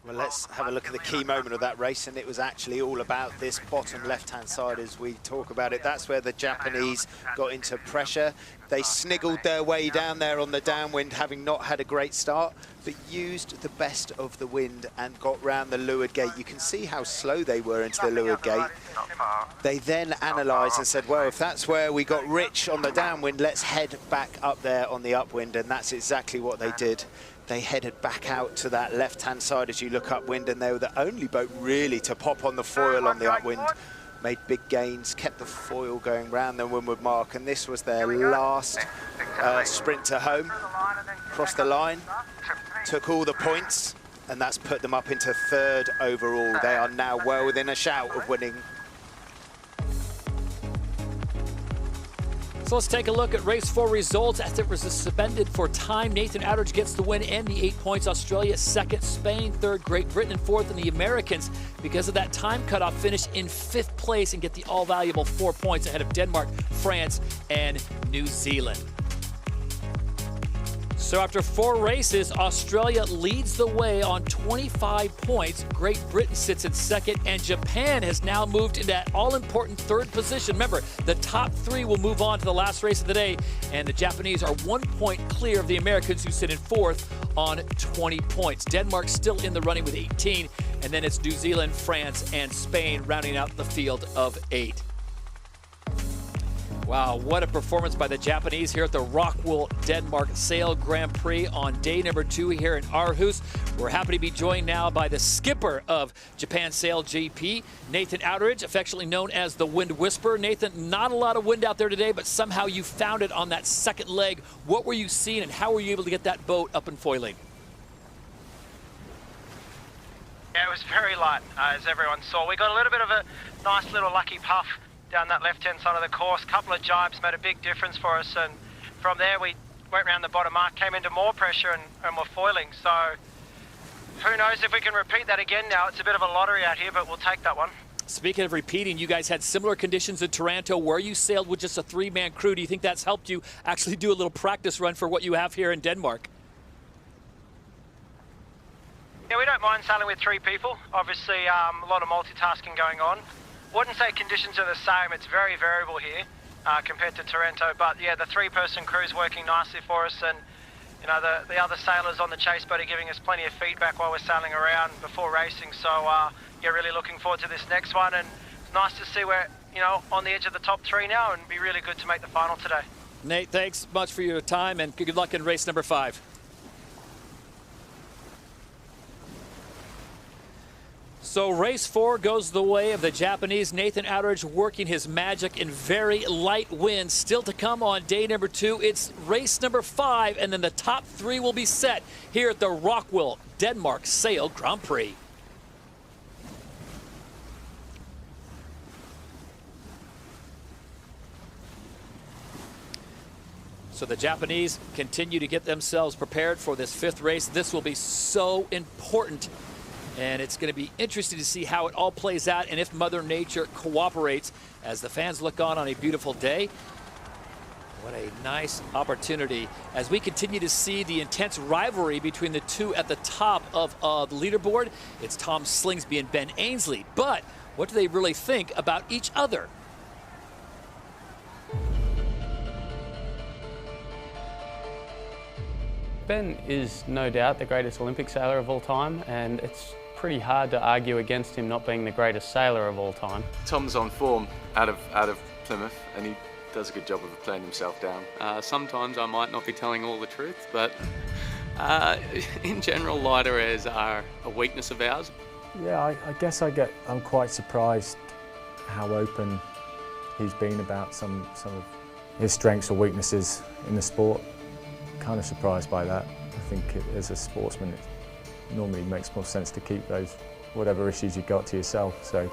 Well, let's have a look at the key moment of that race, and it was actually all about this bottom left-hand side as we talk about it. That's where the Japanese got into pressure. They sniggled their way down there on the downwind, having not had a great start, but used the best of the wind and got round the leeward gate. You can see how slow they were into the leeward gate. They then analysed and said, well, if that's where we got rich on the downwind, let's head back up there on the upwind, and that's exactly what they did. They headed back out to that left-hand side as you look upwind, and they were the only boat really to pop on the foil on the upwind. Made big gains, kept the foil going round the windward mark, and this was their last sprint to home. Crossed the line, took all the points, and that's put them up into third overall. They are now well within a shout of winning. So let's take a look at race 4 results as it was suspended for time. Nathan Outteridge gets the win and the 8 points. Australia second, Spain third, Great Britain in fourth, and the Americans, because of that time cutoff, finish in 5th place and get the all-valuable 4 points ahead of Denmark, France, and New Zealand. So after 4 races, Australia leads the way on 25 points. Great Britain sits in second, and Japan has now moved into that all-important 3rd position. Remember, the top 3 will move on to the last race of the day, and the Japanese are 1 point clear of the Americans, who sit in 4th on 20 points. Denmark still in the running with 18, and then it's New Zealand, France, and Spain rounding out the field of 8. Wow, what a performance by the Japanese here at the ROCKWOOL Denmark Sail Grand Prix on day number 2 here in Aarhus. We're happy to be joined now by the skipper of Japan SailGP, Nathan Outteridge, affectionately known as the Wind Whisperer. Nathan, not a lot of wind out there today, but somehow you found it on that second leg. What were you seeing, and how were you able to get that boat up and foiling? Yeah, it was very light, as everyone saw. We got a little bit of a nice little lucky puff down that left-hand side of the course. Couple of jibes made a big difference for us, and from there we went round the bottom mark, came into more pressure and were foiling. So who knows if we can repeat that again now. It's a bit of a lottery out here, but we'll take that one. Speaking of repeating, you guys had similar conditions in Toronto where you sailed with just a 3-man crew. Do you think that's helped you actually do a little practice run for what you have here in Denmark? Yeah, we don't mind sailing with 3 people. Obviously, a lot of multitasking going on. Wouldn't say conditions are the same. It's very variable here compared to Toronto. But yeah, the 3-person crew's working nicely for us, and you know the other sailors on the chase boat are giving us plenty of feedback while we're sailing around before racing. So yeah, really looking forward to this next one, and it's nice to see we're on the edge of the top 3 now, and be really good to make the final today. Nate, thanks much for your time, and good luck in race number 5. So race 4 goes the way of the Japanese. Nathan Outteridge working his magic in very light winds. Still to come on day number 2. It's race number 5, and then the top 3 will be set here at the ROCKWOOL Denmark Sail Grand Prix. So the Japanese continue to get themselves prepared for this 5th race. This will be so important. And it's going to be interesting to see how it all plays out and if Mother Nature cooperates as the fans look on a beautiful day. What a nice opportunity as we continue to see the intense rivalry between the two at the top of the leaderboard. It's Tom Slingsby and Ben Ainsley. But what do they really think about each other? Ben is no doubt the greatest Olympic sailor of all time, and it's pretty hard to argue against him not being the greatest sailor of all time. Tom's on form out of Plymouth, and he does a good job of playing himself down. Sometimes I might not be telling all the truth, but in general, lighter airs are a weakness of ours. Yeah, I guess I'm quite surprised how open he's been about some of his strengths or weaknesses in the sport. Kind of surprised by that. I think as a sportsman, it normally makes more sense to keep those whatever issues you got to yourself. So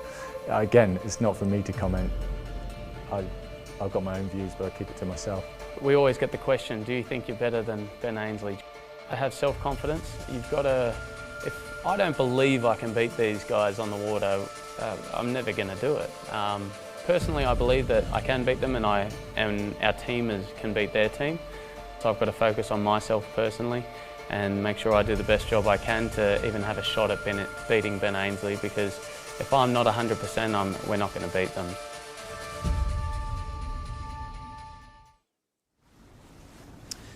again, it's not for me to comment. I've got my own views, but I keep it to myself. We always get the question, do you think you're better than Ben Ainsley? I have self-confidence. You've got to, if I don't believe I can beat these guys on the water, I'm never going to do it. Personally, I believe that I can beat them, and our team can beat their team. So I've got to focus on myself personally and make sure I do the best job I can to even have a shot at beating Ben Ainsley, because if I'm not 100%, we're not going to beat them.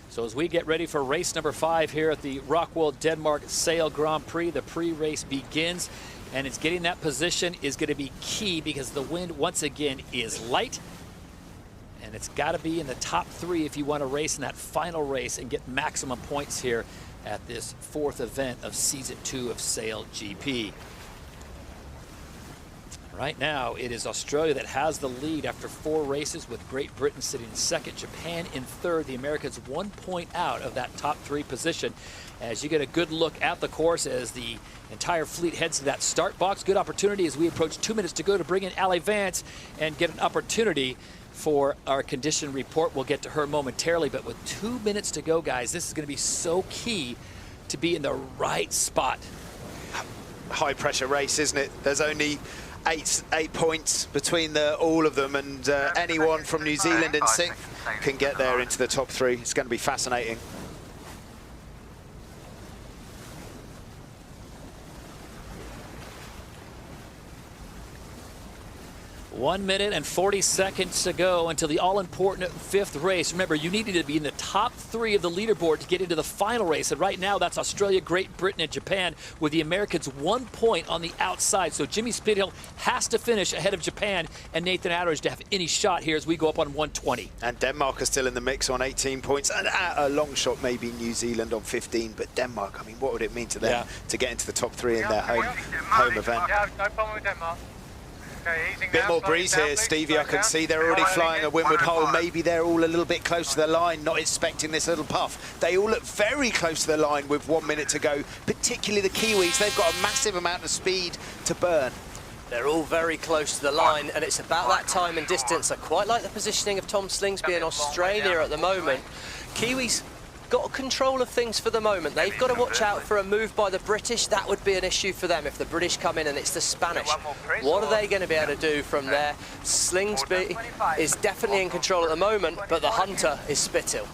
So as we get ready for race number 5 here at the ROCKWOOL Denmark Sail Grand Prix, the pre-race begins, and it's getting that position is going to be key because the wind once again is light. And it's got to be in the top 3 if you want to race in that final race and get maximum points here at this 4th event of Season 2 of SailGP. Right now, it is Australia that has the lead after 4 races, with Great Britain sitting in 2nd, Japan in 3rd. The Americans 1 point out of that top 3 position. As you get a good look at the course as the entire fleet heads to that start box. Good opportunity as we approach 2 minutes to go to bring in Allie Vance and get an opportunity for our condition report. We'll get to her momentarily, but with 2 minutes to go, guys, this is going to be so key to be in the right spot. High pressure race, isn't it? There's only eight points between all of them, and anyone from New Zealand in 6th can get there into the top 3. It's going to be fascinating. 1 minute and 40 seconds to go until the all-important 5th race. Remember, you needed to be in the top 3 of the leaderboard to get into the final race. And right now, that's Australia, Great Britain, and Japan, with the Americans 1 point on the outside. So Jimmy Spithill has to finish ahead of Japan and Nathan Outteridge to have any shot here as we go up on 120. And Denmark are still in the mix on 18 points. And a long shot, maybe New Zealand on 15. But Denmark, I mean, what would it mean to them to get into the top 3 in their home event? Yeah, no problem with Denmark. Bit more breeze here, Stevie. I can see they're already flying a windward hole. Maybe they're all a little bit close to the line, not expecting this little puff. They all look very close to the line with 1 minute to go, particularly the Kiwis. They've got a massive amount of speed to burn. They're all very close to the line, and it's about that time and distance. I quite like the positioning of Tom Slingsby in Australia at the moment. Kiwis got control of things for the moment. They've got to watch out for a move by the British. That would be an issue for them if the British come in and it's the Spanish. What are they going to be able to do from there? Slingsby is definitely in control at the moment, but the hunter is Spithill.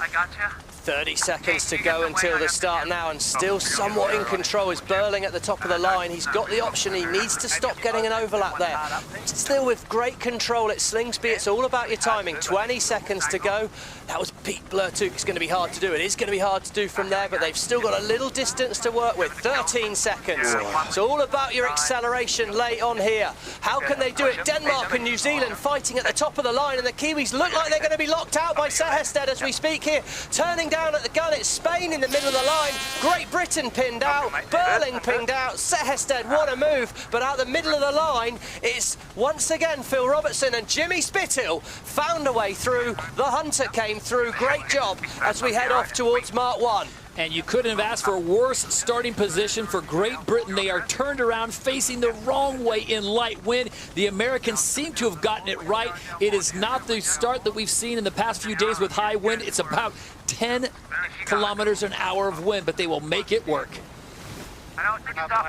I got you. 30 seconds to go until the start now, and still somewhat in control is Burling at the top of the line. He's got the option. He needs to stop getting an overlap there. Still with great control at Slingsby. It's all about your timing. 20 seconds to go. That was Pete Blurtuk. It's going to be hard to do. It is going to be hard to do from there, but they've still got a little distance to work with. 13 seconds. It's all about your acceleration late on here. How can they do it? Denmark and New Zealand fighting at the top of the line, and the Kiwis look like they're going to be locked out by Sehested as we speak here. Turning down down at the gun. It's Spain in the middle of the line. Great Britain pinned out. Burling pinned out. Sehested, what a move. But out the middle of the line, it's once again Phil Robertson, and Jimmy Spithill found a way through. The Hunter came through. Great job as we head off towards Mark 1. And you couldn't have asked for a worse starting position for Great Britain. They are turned around facing the wrong way in light wind. The Americans seem to have gotten it right. It is not the start that we've seen in the past few days with high wind. It's about 10 kilometers an hour of wind, but they will make it work. I know, good stuff.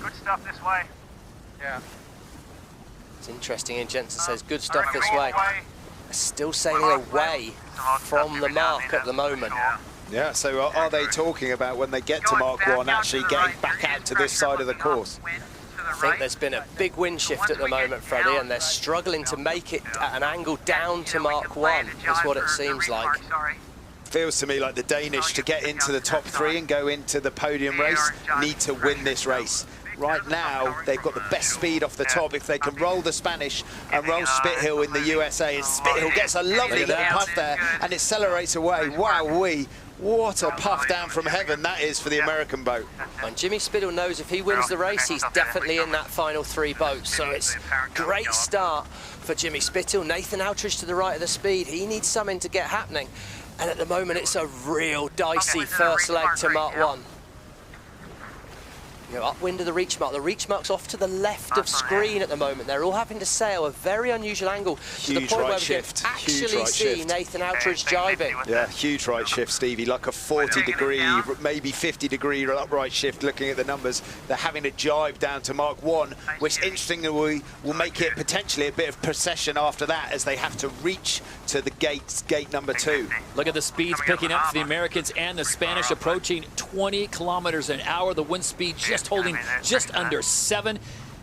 Good stuff this way. Yeah. It's interesting, and Jensen says good stuff this way. Still sailing away from the mark at the moment. Yeah, so are they talking about when they get to Mark 1 actually getting back out to this side of the course? I think there's been a big wind shift at the moment, Freddie, and they're struggling to make it at an angle down to Mark 1, is what it seems like. Feels to me like the Danish, to get into the top 3 and go into the podium race, need to win this race. Right now, they've got the best speed off the top. If they can roll the Spanish and roll Spithill in the USA, and Spithill gets a lovely little puff there and accelerates away. Wow-wee. What a puff down from heaven that is for the American boat. And Jimmy Spithill knows if he wins the race, he's definitely in that final 3 boats. So it's great start for Jimmy Spithill. Nathan Outridge to the right of the speed. He needs something to get happening. And at the moment, it's a real dicey first leg to Mark 1. You know, upwind of the reach mark. The reach mark's off to the left of screen at the moment. They're all having to sail a very unusual angle to the point where we can actually see Nathan Outridge jiving. Yeah, huge right shift, Stevie, like a 40-degree, maybe 50-degree upright shift. Looking at the numbers, they're having to jive down to Mark 1, which interestingly will make it potentially a bit of procession after that as they have to reach to the gate number 2. Look at the speeds picking up for the Americans and the Spanish, approaching 20 kilometers an hour. The wind speed just holding just under 7.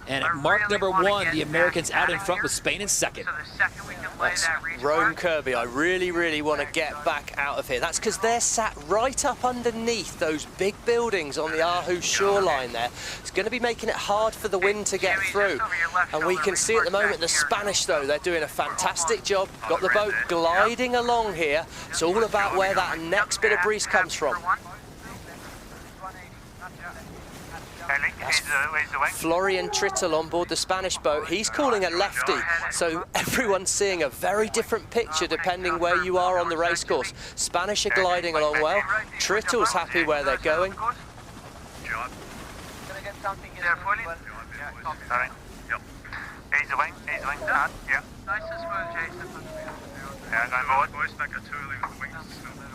And at mark number 1, the Americans out in front with Spain in second. That's Rome Kirby. I really, really want to get back out of here. That's because they're sat right up underneath those big buildings on the Aarhus shoreline there. It's going to be making it hard for the wind to get through. And we can see at the moment the Spanish, though, they're doing a fantastic job. Got the boat gliding along here. It's all about where that next bit of breeze comes from. Florian Trittel on board the Spanish boat. He's calling a lefty, so everyone's seeing a very different picture depending where you are on the racecourse. Spanish are gliding along well. Trittel's happy where they're going. Ease away, ease away. Yeah.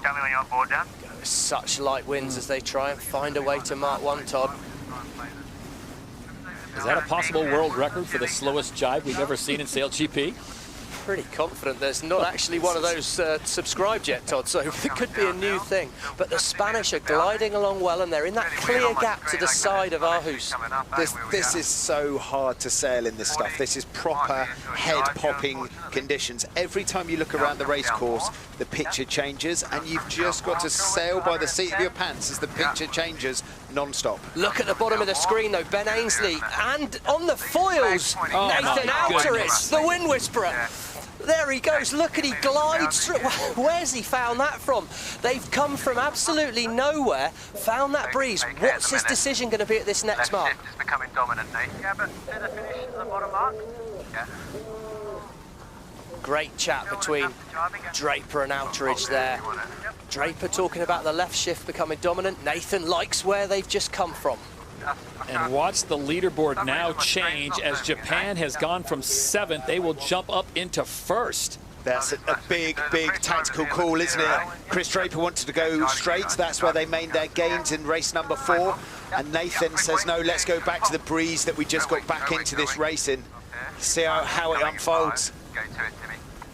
Tell me when you're on board, Dan. Such light winds as they try and find a way to Mark 1, Todd. Is that a possible world record for the slowest jibe we've ever seen in SailGP? Pretty confident there's not actually one of those subscribed yet, Todd, so it could be a new thing. But the Spanish are gliding along well, and they're in that clear gap to the side of Aarhus. This is so hard to sail in this stuff. This is proper head-popping conditions. Every time you look around the race course, the picture changes, and you've just got to sail by the seat of your pants as the picture changes non-stop. Look at the bottom of the screen, though. Ben Ainsley, and on the foils, Nathan Outridge, the Wind Whisperer. There he goes, look at he glides through. Where's he found that from? They've come from absolutely nowhere, found that breeze. What's his decision going to be at this next mark? It's becoming dominant, Nate. Yeah, but did it finish at the bottom mark? Yeah. Great chat between Draper and Outridge there. Draper talking about the left shift becoming dominant. Nathan likes where they've just come from. And watch the leaderboard now change as Japan has gone from 7th. They will jump up into 1st. That's a big, big tactical call, isn't it? Chris Draper wanted to go straight. That's where they made their gains in race number 4. And Nathan says, no, let's go back to the breeze that we just got back into this race in. See how it unfolds.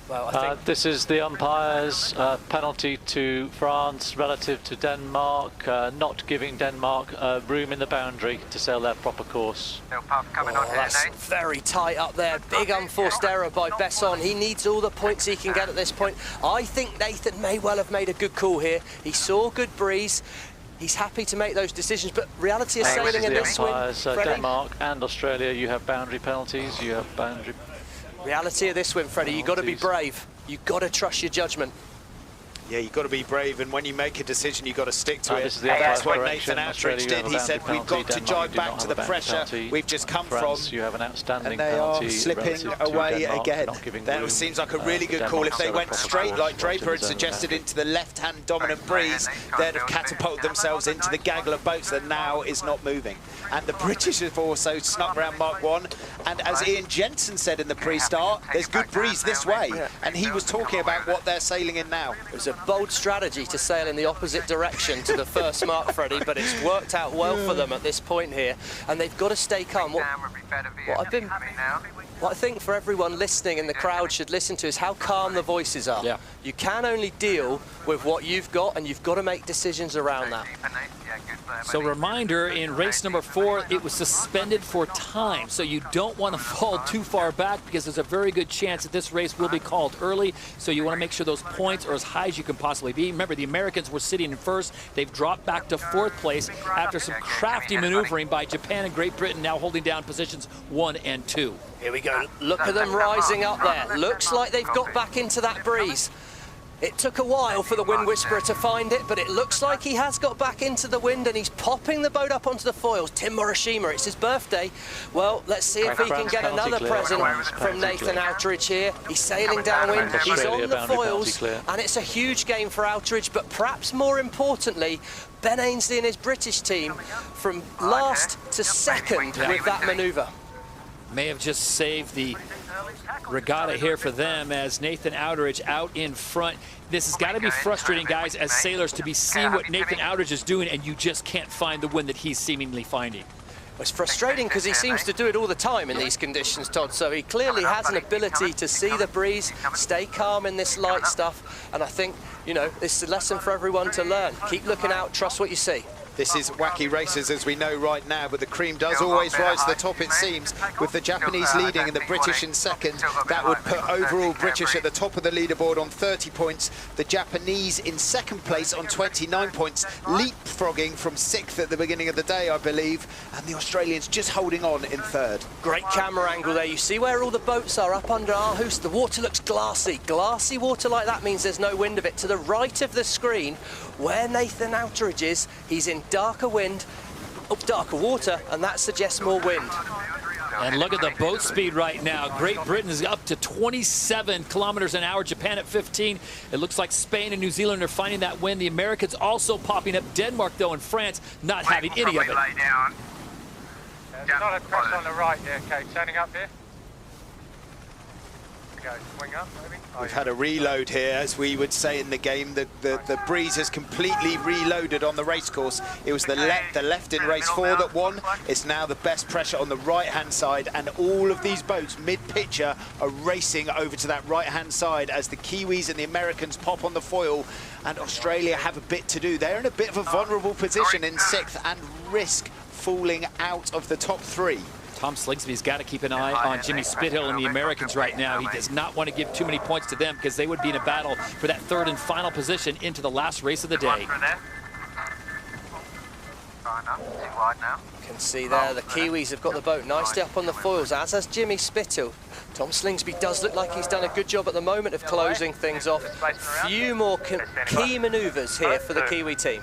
Well, I think this is the umpire's penalty to France relative to Denmark, not giving Denmark room in the boundary to sail their proper course. That's very tight up there. Big unforced error by Besson. He needs all the points he can get at this point. I think Nathan may well have made a good call here. He saw good breeze. He's happy to make those decisions, but reality of sailing in this wind, Denmark and Australia, you have boundary penalties, you have boundary... Reality of this win, Freddie, you've got to be brave. You've got to trust your judgment. Yeah, you've got to be brave, and when you make a decision, you've got to stick to it. This is the That's what direction. Nathan Outridge did. He said, we've got to jibe back to the pressure we've just come from. You have an outstanding and they are slipping away again. That seems like a really good call. If they went straight, like Draper had suggested, into the left-hand dominant breeze, they'd have catapulted themselves into the gaggle of boats that now is not moving. And the British have also snuck around Mark 1. And as Ian Jensen said in the pre-start, there's good breeze this way. And he was talking about what they're sailing in now. It was a bold strategy to sail in the opposite direction to the first mark, Freddie, but it's worked out well for them at this point here, and they've got to stay calm. What I think for everyone listening and the crowd should listen to is how calm the voices are. Yeah. You can only deal with what you've got, and you've got to make decisions around that. So reminder, in race number 4, it was suspended for time, so you don't want to fall too far back because there's a very good chance that this race will be called early, so you want to make sure those points are as high as you can possibly be. Remember, the Americans were sitting in first. They've dropped back to 4th place after some crafty maneuvering by Japan and Great Britain, now holding down positions 1 and 2. Here we go. Look at them rising up there. Looks like they've got back into that breeze. It took a while for the Wind Whisperer to find it, but it looks like he has got back into the wind, and he's popping the boat up onto the foils. Tim Morishima, it's his birthday. Well, let's see if he can get another present from Nathan Outridge here. He's sailing downwind, he's on the foils, and it's a huge game for Outridge, but perhaps more importantly, Ben Ainsley and his British team from last to second with that manoeuvre. May have just saved the regatta here for them as Nathan Outridge out in front. This has got to be frustrating, guys, as sailors, to be seeing what Nathan Outridge is doing and you just can't find the wind that he's seemingly finding. It's frustrating because he seems to do it all the time in these conditions, Todd, so he clearly has an ability to see the breeze, stay calm in this light stuff, and I think, you know, this is a lesson for everyone to learn. Keep looking out, trust what you see. This is wacky races, as we know right now, but the cream does always rise to the top, it seems, with the Japanese leading and the British in second. That would put overall British at the top of the leaderboard on 30 points. The Japanese in second place on 29 points, leapfrogging from 6th at the beginning of the day, I believe, and the Australians just holding on in 3rd. Great camera angle there. You see where all the boats are up under Aarhus? The water looks glassy. Glassy water like that means there's no wind of it. To the right of the screen, where Nathan Outridge is, he's in darker wind, darker water, and that suggests more wind. And look at the boat speed right now. Great Britain is up to 27 kilometers an hour, Japan at 15. It looks like Spain and New Zealand are finding that wind. The Americans also popping up. Denmark, though, and France not having any of it. There's not a pressure on the right there, okay, turning up here. Go, swing up, maybe. We've had a reload here, as we would say in the game. The breeze has completely reloaded on the race course. It was the left in race 4 that won. It's now the best pressure on the right-hand side, and all of these boats mid-picture are racing over to that right-hand side as the Kiwis and the Americans pop on the foil, and Australia have a bit to do. They're in a bit of a vulnerable position in 6th and risk falling out of the top 3. Tom Slingsby's got to keep an eye on Jimmy Spithill and the Americans right now. He does not want to give too many points to them because they would be in a battle for that 3rd and final position into the last race of the day. You can see there the Kiwis have got the boat nicely up on the foils, as has Jimmy Spithill. Tom Slingsby does look like he's done a good job at the moment of closing things off. Few more key manoeuvres here for the Kiwi team.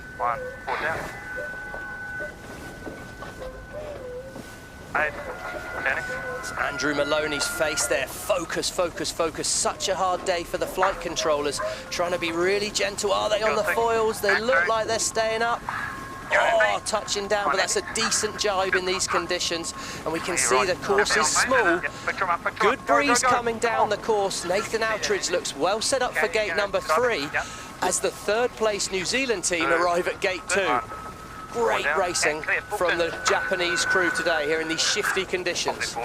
It's Andrew Maloney's face there. Focus, focus, focus. Such a hard day for the flight controllers. Trying to be really gentle. Are they on the foils? They look like they're staying up. Oh, touching down, but that's a decent jibe in these conditions. And we can see the course is small. Good breeze coming down the course. Nathan Outridge looks well set up for gate number 3 as the 3rd place New Zealand team arrive at gate 2. Great racing from the Japanese crew today here in these shifty conditions.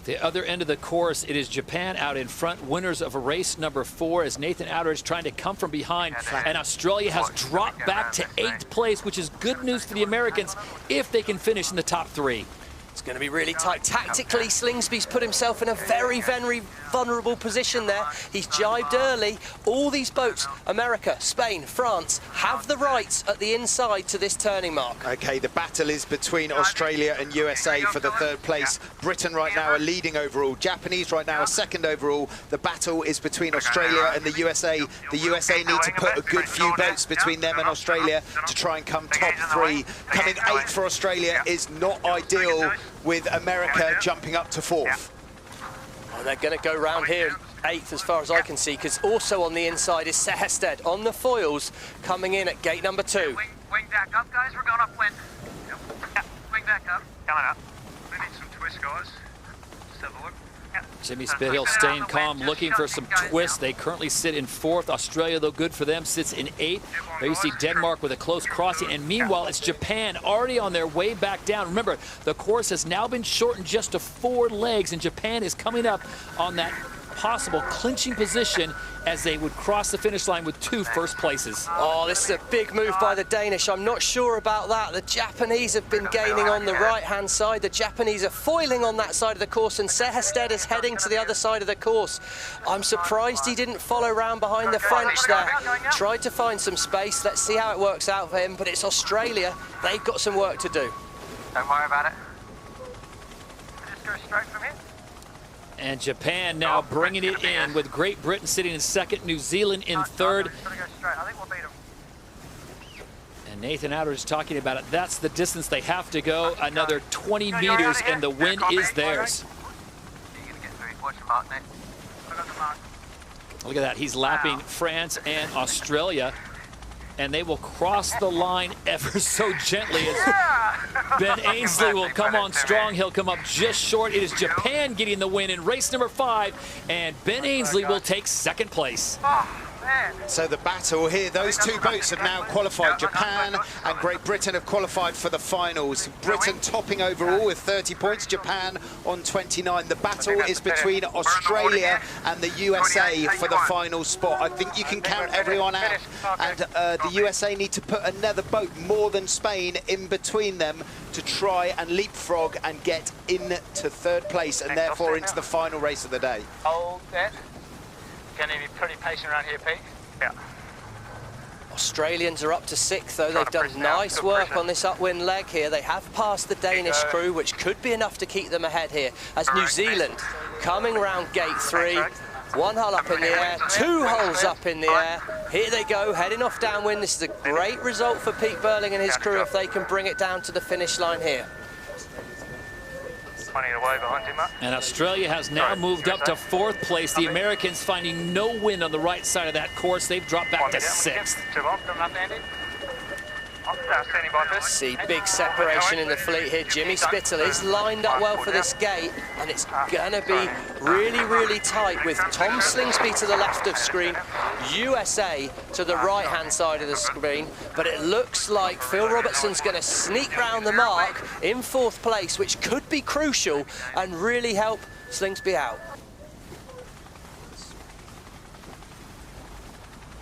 The other end of the course, it is Japan out in front, winners of race number 4, as Nathan Outridge trying to come from behind, and Australia has dropped back to 8th place, which is good news for the Americans if they can finish in the top 3. It's going to be really tight. Tactically, Slingsby's put himself in a very, very vulnerable position there. He's jibed early. All these boats, America, Spain, France, have the rights at the inside to this turning mark. Okay, the battle is between Australia and USA for the third place. Britain right now are leading overall. Japanese right now are second overall. The battle is between Australia and the USA. The USA need to put a good few boats between them and Australia to try and come top 3. Coming 8th for Australia is not ideal, with America jumping up to 4th. Oh, they're going to go round here 8th as far as I can see, because also on the inside is Sehested on the foils, coming in at gate number 2. Wing back up, guys. We're going upwind. Yep. Wing back up. Coming up. We need some twist, guys. Just have a look. Jimmy Spithill staying calm, looking for some twists. They currently sit in 4th. Australia, though, good for them, sits in 8th. There you see Denmark with a close crossing. And meanwhile, it's Japan already on their way back down. Remember, the course has now been shortened just to 4 legs, and Japan is coming up on that possible clinching position as they would cross the finish line with 2 first places. Oh, this is a big move by the Danish. I'm not sure about that. The Japanese have been gaining on the right-hand side. The Japanese are foiling on that side of the course, and Sehested is heading to the other side of the course. I'm surprised he didn't follow round behind the French there. Tried to find some space. Let's see how it works out for him, but it's Australia. They've got some work to do. Don't worry about it. Just go straight from here. And Japan now bringing it in, with Great Britain sitting in 2nd, New Zealand in 3rd. And Nathan Outridge talking about it. That's the distance they have to go. Another 20 meters, and the win is theirs. Look at that. He's lapping France and Australia, and they will cross the line ever so gently as Ben Ainsley will come on strong. He'll come up just short. It is Japan getting the win in race number 5, and Ben Ainsley will take 2nd place. So the battle here, those 2 boats have now qualified. Japan and Great Britain have qualified for the finals. Britain topping overall with 30 points, Japan on 29. The battle is between Australia and the USA for the final spot. I think you can count everyone out, and the USA need to put another boat more than Spain in between them to try and leapfrog and get into 3rd place, and therefore into the final race of the day. Hold that. Going to be pretty patient around here, Pete. Yeah. Australians are up to 6th, though. They've done nice work on this upwind leg here. They have passed the Danish crew, which could be enough to keep them ahead here. As New Zealand coming around gate 3, 1 hull up in the air, 2 hulls up in the air. Here they go, heading off downwind. This is a great result for Pete Burling and his crew if they can bring it down to the finish line here. And Australia has now moved up to 4th place. The Americans finding no wind on the right side of that course. They've dropped back to 6th. See big separation in the fleet here. Jimmy Spithill is lined up well for this gate, and it's going to be really, really tight with Tom Slingsby to the left of screen, USA to the right-hand side of the screen. But it looks like Phil Robertson's going to sneak round the mark in 4th place, which could be crucial and really help Slingsby out.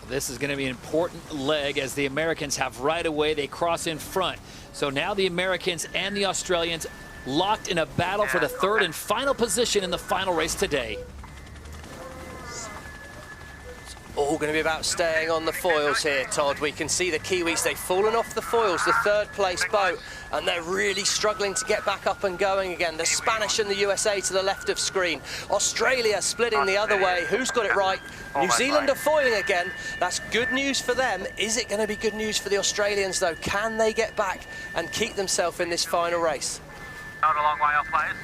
This is going to be an important leg as the Americans have right away. They cross in front. So now the Americans and the Australians locked in a battle for the 3rd and final position in the final race today. All going to be about staying on the foils here, Todd. We can see the Kiwis, they've fallen off the foils, the 3rd place boat, and they're really struggling to get back up and going again. The Spanish and the USA to the left of screen. Australia splitting the other way. Who's got it right? New Zealand are foiling again. That's good news for them. Is it going to be good news for the Australians, though? Can they get back and keep themselves in this final race? Not a long way off, players.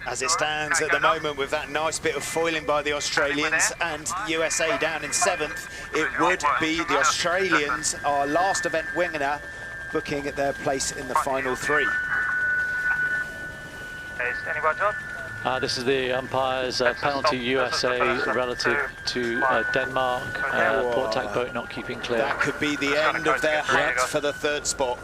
As it stands at the moment, with that nice bit of foiling by the Australians and the USA down in 7th, it would be the Australians, our last event winner, booking at their place in the final 3. Standing by, Todd. This is the umpire's penalty USA relative to Denmark. Port tack boat not keeping clear. That could be the end of their hunt for the 3rd spot.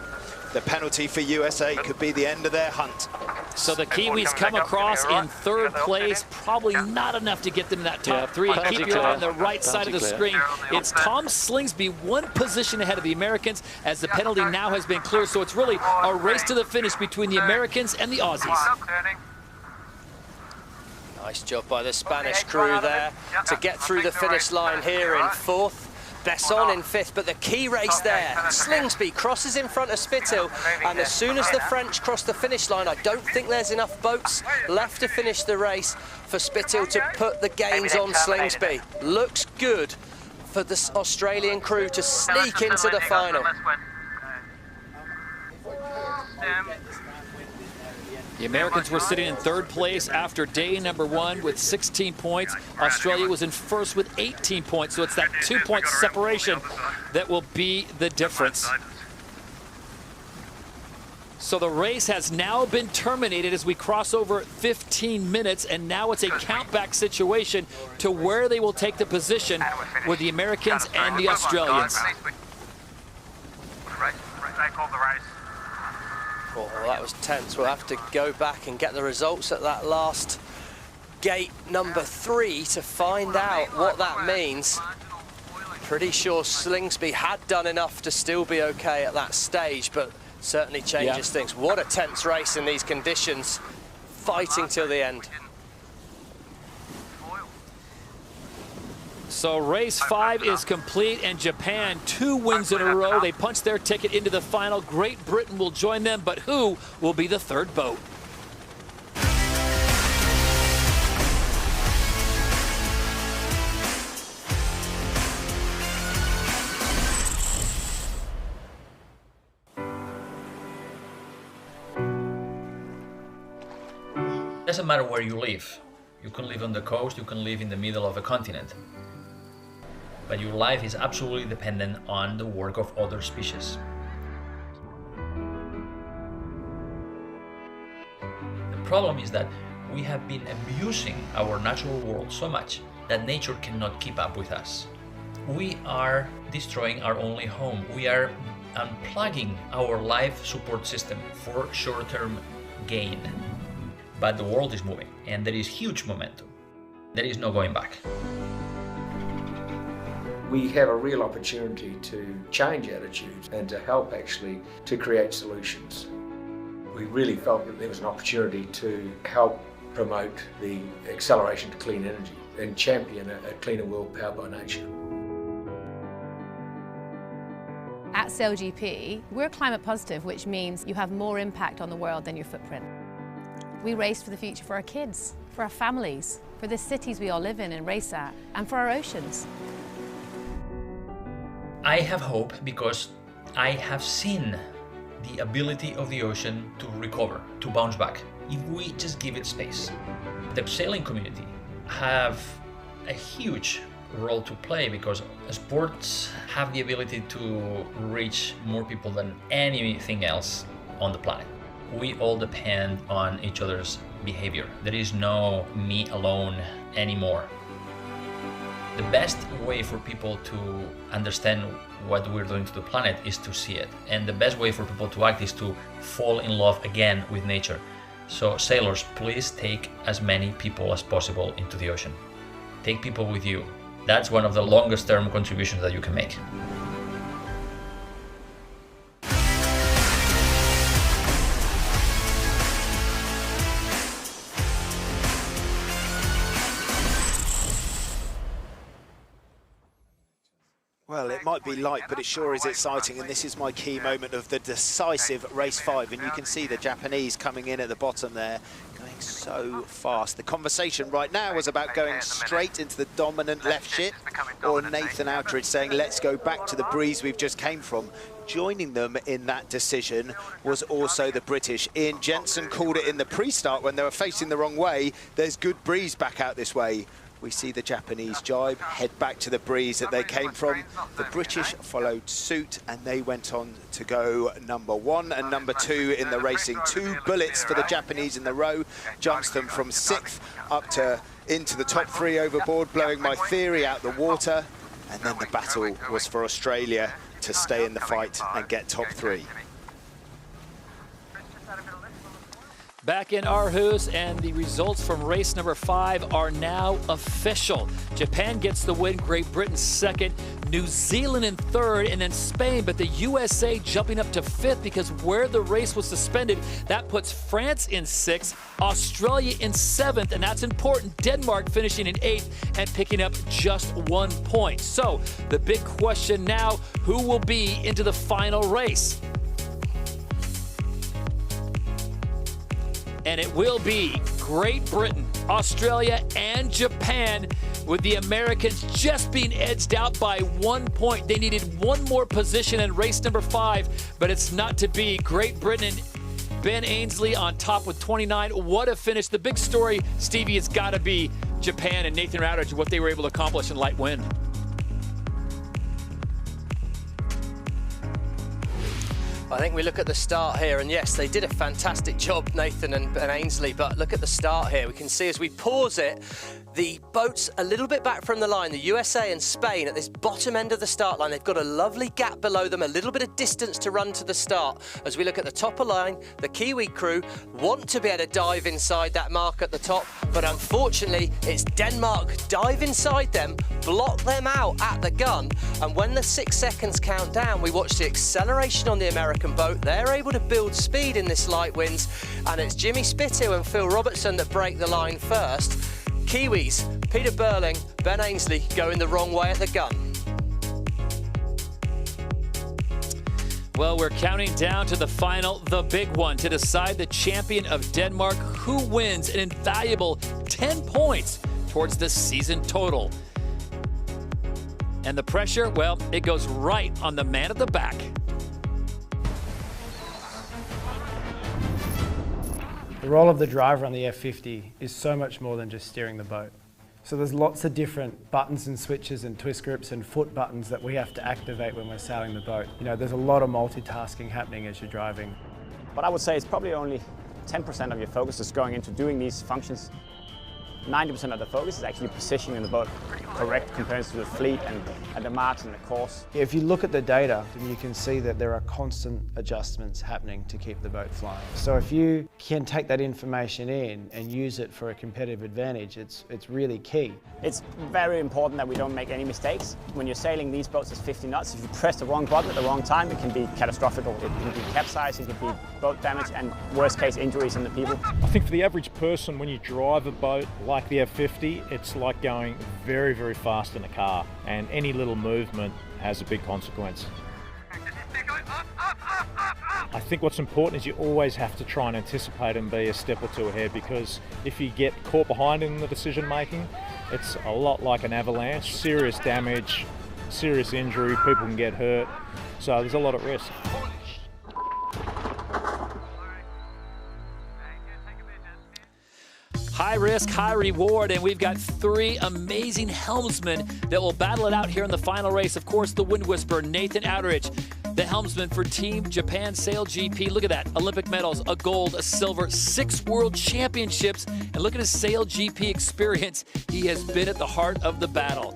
The penalty for USA could be the end of their hunt. So the Kiwis come across in third place, probably not enough to get them in that top three. And keep your eye on the right side of the screen. It's Tom Slingsby, one position ahead of the Americans as the penalty now has been cleared. So it's really a race to the finish between the Americans and the Aussies. Nice job by the Spanish crew there to get through the finish line here in fourth. Besson in fifth, but the key race there. Slingsby crosses in front of Spithill, and as soon as the French cross the finish line, I don't think there's enough boats left to finish the race for Spithill to put the gains on Slingsby. Looks good for the Australian crew to sneak into the final. The Americans were sitting in third place after day number 1 with 16 points. Australia was in first with 18 points, so it's that 2-point separation that will be the difference. So the race has now been terminated as we cross over 15 minutes, and now it's a countback situation to where they will take the position with the Americans and the Australians. They called the race. Oh, that was tense. We'll have to go back and get the results at that last gate number 3 to find out what that means. Pretty sure Slingsby had done enough to still be okay at that stage, but certainly changes things. What a tense race in these conditions, fighting till the end. So race 5 is complete, and Japan 2 wins in a row. They punch their ticket into the final. Great Britain will join them, but who will be the third boat? Doesn't matter where you live. You can live on the coast, you can live in the middle of a continent. But your life is absolutely dependent on the work of other species. The problem is that we have been abusing our natural world so much that nature cannot keep up with us. We are destroying our only home. We are unplugging our life support system for short-term gain. But the world is moving, and there is huge momentum. There is no going back. We have a real opportunity to change attitudes and to help actually to create solutions. We really felt that there was an opportunity to help promote the acceleration to clean energy and champion a cleaner world powered by nature. At SailGP, we're climate positive, which means you have more impact on the world than your footprint. We race for the future for our kids, for our families, for the cities we all live in and race at, and for our oceans. I have hope because I have seen the ability of the ocean to recover, to bounce back, if we just give it space. The sailing community have a huge role to play because sports have the ability to reach more people than anything else on the planet. We all depend on each other's behavior. There is no me alone anymore. The best way for people to understand what we're doing to the planet is to see it. And the best way for people to act is to fall in love again with nature. So sailors, please take as many people as possible into the ocean. Take people with you. That's one of the longest term contributions that you can make. Well, it might be light, but it sure is exciting, and this is my key moment of the decisive race 5, and you can see the Japanese coming in at the bottom there, going so fast. The conversation right now was about going straight into the dominant left ship, or Nathan Outridge saying, let's go back to the breeze we've just came from. Joining them in that decision was also the British. Ian Jensen called it in the pre-start when they were facing the wrong way. There's good breeze back out this way. We see the Japanese jibe, head back to the breeze that they came from. The British followed suit, and they went on to go number 1 and number 2 in the racing. 2 bullets for the Japanese in the row, jumps them from 6th up to into the top 3 overboard, blowing my theory out the water. And then the battle was for Australia to stay in the fight and get top 3. Back in Aarhus, and the results from race number 5 are now official. Japan gets the win, Great Britain second, New Zealand in third, and then Spain, but the USA jumping up to 5th because where the race was suspended, that puts France in 6th, Australia in 7th, and that's important, Denmark finishing in 8th and picking up just 1 point. So the big question now, who will be into the final race? And it will be Great Britain, Australia, and Japan, with the Americans just being edged out by 1 point. They needed one more position in race number 5, but it's not to be. Great Britain and Ben Ainsley on top with 29. What a finish. The big story, Stevie, has got to be Japan and Nathan Outridge, what they were able to accomplish in light wind. I think we look at the start here, and yes, they did a fantastic job, Nathan and Ainsley, but look at the start here. We can see as we pause it, the boats a little bit back from the line, the USA and Spain at this bottom end of the start line. They've got a lovely gap below them, a little bit of distance to run to the start. As we look at the top of line, the Kiwi crew want to be able to dive inside that mark at the top, but unfortunately, it's Denmark dive inside them, block them out at the gun, and when the 6 seconds count down, we watch the acceleration on the American boat. They're able to build speed in this light winds, and it's Jimmy Spithill and Phil Robertson that break the line first. Kiwis, Peter Burling, Ben Ainsley going the wrong way at the gun. Well, we're counting down to the final, the big one, to decide the champion of Denmark, who wins an invaluable 10 points towards the season total. And the pressure, well, it goes right on the man at the back. The role of the driver on the F50 is so much more than just steering the boat. So there's lots of different buttons and switches and twist grips and foot buttons that we have to activate when we're sailing the boat. You know, there's a lot of multitasking happening as you're driving. But I would say it's probably only 10% of your focus is going into doing these functions. 90% of the focus is actually positioning the boat correct compared to the fleet and the marks and the course. If you look at the data, you can see that there are constant adjustments happening to keep the boat flying. So if you can take that information in and use it for a competitive advantage, it's really key. It's very important that we don't make any mistakes. When you're sailing these boats at 50 knots, if you press the wrong button at the wrong time, it can be catastrophic. It can be capsize, it can be boat damage, and worst case injuries in the people. I think for the average person, when you drive a boat like the F50, it's like going very, very fast in a car, and any little movement has a big consequence. I think what's important is you always have to try and anticipate and be a step or two ahead, because if you get caught behind in the decision making, it's a lot like an avalanche, serious damage, serious injury, people can get hurt, so there's a lot at risk. High risk, high reward, and we've got 3 amazing helmsmen that will battle it out here in the final race. Of course, the Wind Whisperer, Nathan Outridge, the helmsman for Team Japan SailGP. Look at that, Olympic medals, a gold, a silver, 6 world championships, and look at his SailGP experience. He has been at the heart of the battle.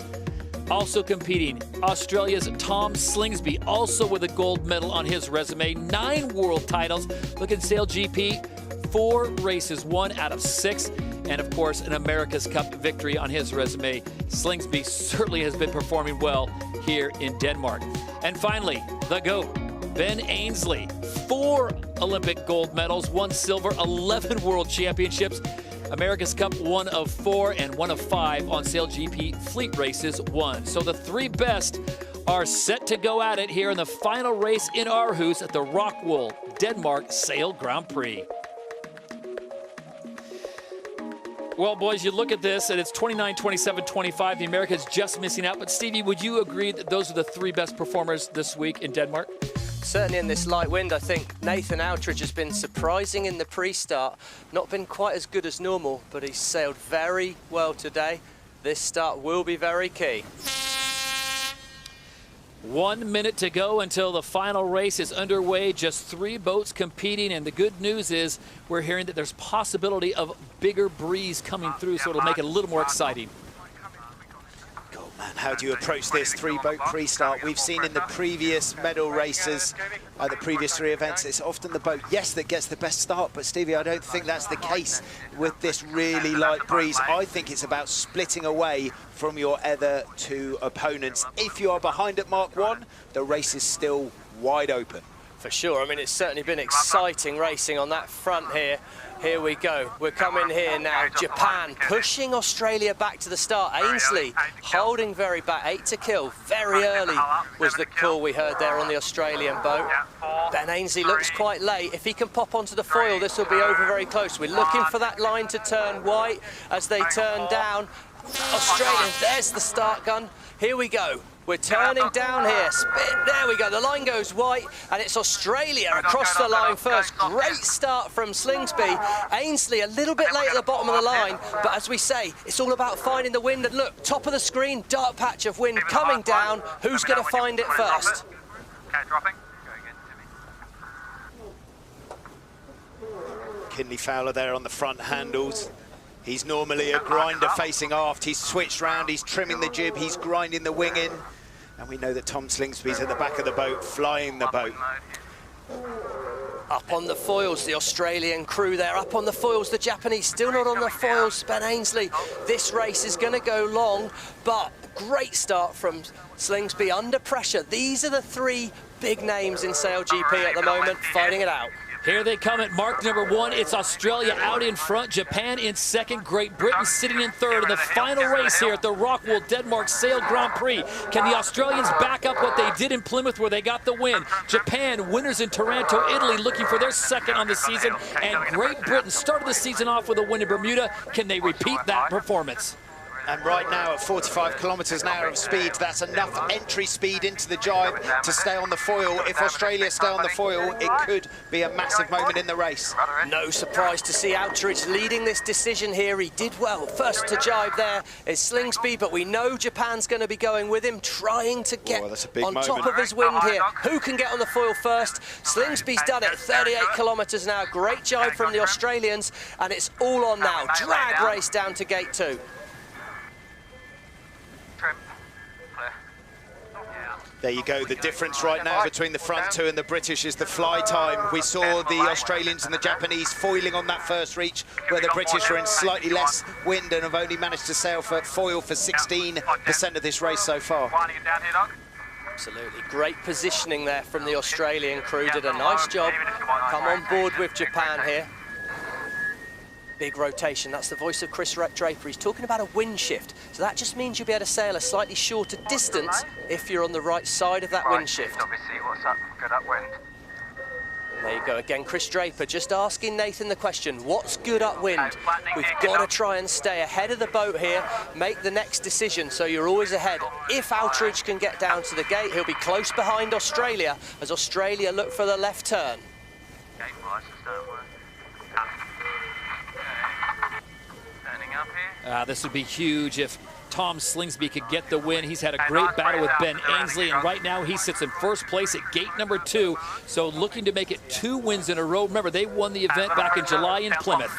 Also competing, Australia's Tom Slingsby, also with a gold medal on his resume, 9 world titles. Look at SailGP, 4 races, 1 out of 6. And of course, an America's Cup victory on his resume. Slingsby certainly has been performing well here in Denmark. And finally, the GOAT, Ben Ainsley. 4 Olympic gold medals, 1 silver, 11 world championships. America's Cup 1 of 4 and 1 of 5 on SailGP fleet races 1. So the 3 best are set to go at it here in the final race in Aarhus at the ROCKWOOL Denmark Sail Grand Prix. Well, boys, you look at this, and it's 29, 27, 25. The Americans just missing out. But, Stevie, would you agree that those are the 3 best performers this week in Denmark? Certainly in this light wind, I think Nathan Outridge has been surprising in the pre-start. Not been quite as good as normal, but he's sailed very well today. This start will be very key. 1 minute to go until the final race is underway. Just 3 boats competing, and the good news is we're hearing that there's possibility of bigger breeze coming through, so it'll make it a little more exciting. And how do you approach this three-boat pre-start? We've seen in the previous medal races, the previous 3 events, it's often the boat, yes, that gets the best start, but Stevie, I don't think that's the case with this really light breeze. I think it's about splitting away from your other 2 opponents. If you are behind at Mark 1, the race is still wide open. For sure, I mean, it's certainly been exciting racing on that front here. Here we go, we're coming here now. Japan pushing Australia back to the start. Ainsley holding very back, 8 to kill. Very early was the call we heard there on the Australian boat. Ben Ainsley looks quite late. If he can pop onto the foil, this will be over very close. We're looking for that line to turn white as they turn down. Australians, there's the start gun. Here we go. We're turning down here. There we go. The line goes white, and it's Australia across the line first. Great start from Slingsby. Ainsley a little bit late at the bottom of the line, but as we say, it's all about finding the wind. And look, top of the screen, dark patch of wind coming down. Who's going to find it first? Okay, dropping. Kinley Fowler there on the front handles. He's normally a grinder facing aft. He's switched round, he's trimming the jib, he's grinding the wing in. And we know that Tom Slingsby's at the back of the boat, flying the boat. Up on the foils, the Australian crew there. Up on the foils, the Japanese still not on the foils. Ben Ainsley, this race is going to go long, but great start from Slingsby under pressure. These are the 3 big names in SailGP at the moment, fighting it out. Here they come at mark number 1. It's Australia out in front, Japan in second, Great Britain sitting in third. In the final race here at the ROCKWOOL Denmark Sail Grand Prix, can the Australians back up what they did in Plymouth where they got the win? Japan, winners in Taranto, Italy, looking for their second on the season. And Great Britain started the season off with a win in Bermuda. Can they repeat that performance? And right now at 45 kilometres an hour of speed, that's enough entry speed into the jibe to stay on the foil. If Australia stay on the foil, it could be a massive moment in the race. No surprise to see Outridge leading this decision here. He did well. First to jibe there is Slingsby, but we know Japan's going to be going with him, trying to get on top of his wind here. Who can get on the foil first? Slingsby's done it, 38 kilometres an hour. Great jibe from the Australians, and it's all on now. Drag race down to gate 2. There you go, the difference right now between the front 2 and the British is the fly time. We saw the Australians and the Japanese foiling on that first reach, where the British were in slightly less wind and have only managed to sail for foil for 16% of this race so far. Absolutely, great positioning there from the Australian crew, did a nice job. Come on board with Japan here. Big rotation, that's the voice of Chris Draper. He's talking about a wind shift, so that just means you'll be able to sail a slightly shorter distance if you're on the right side of that wind shift. Good upwind. There you go again, Chris Draper just asking Nathan the question, what's good upwind? We've got to try and stay ahead of the boat here, make the next decision so you're always ahead. If Outridge can get down to the gate, he'll be close behind Australia as Australia look for the left turn. This would be huge if Tom Slingsby could get the win. He's had a great battle with Ben Ainsley, and right now he sits in first place at gate number 2. So looking to make it 2 wins in a row. Remember, they won the event back in July in Plymouth.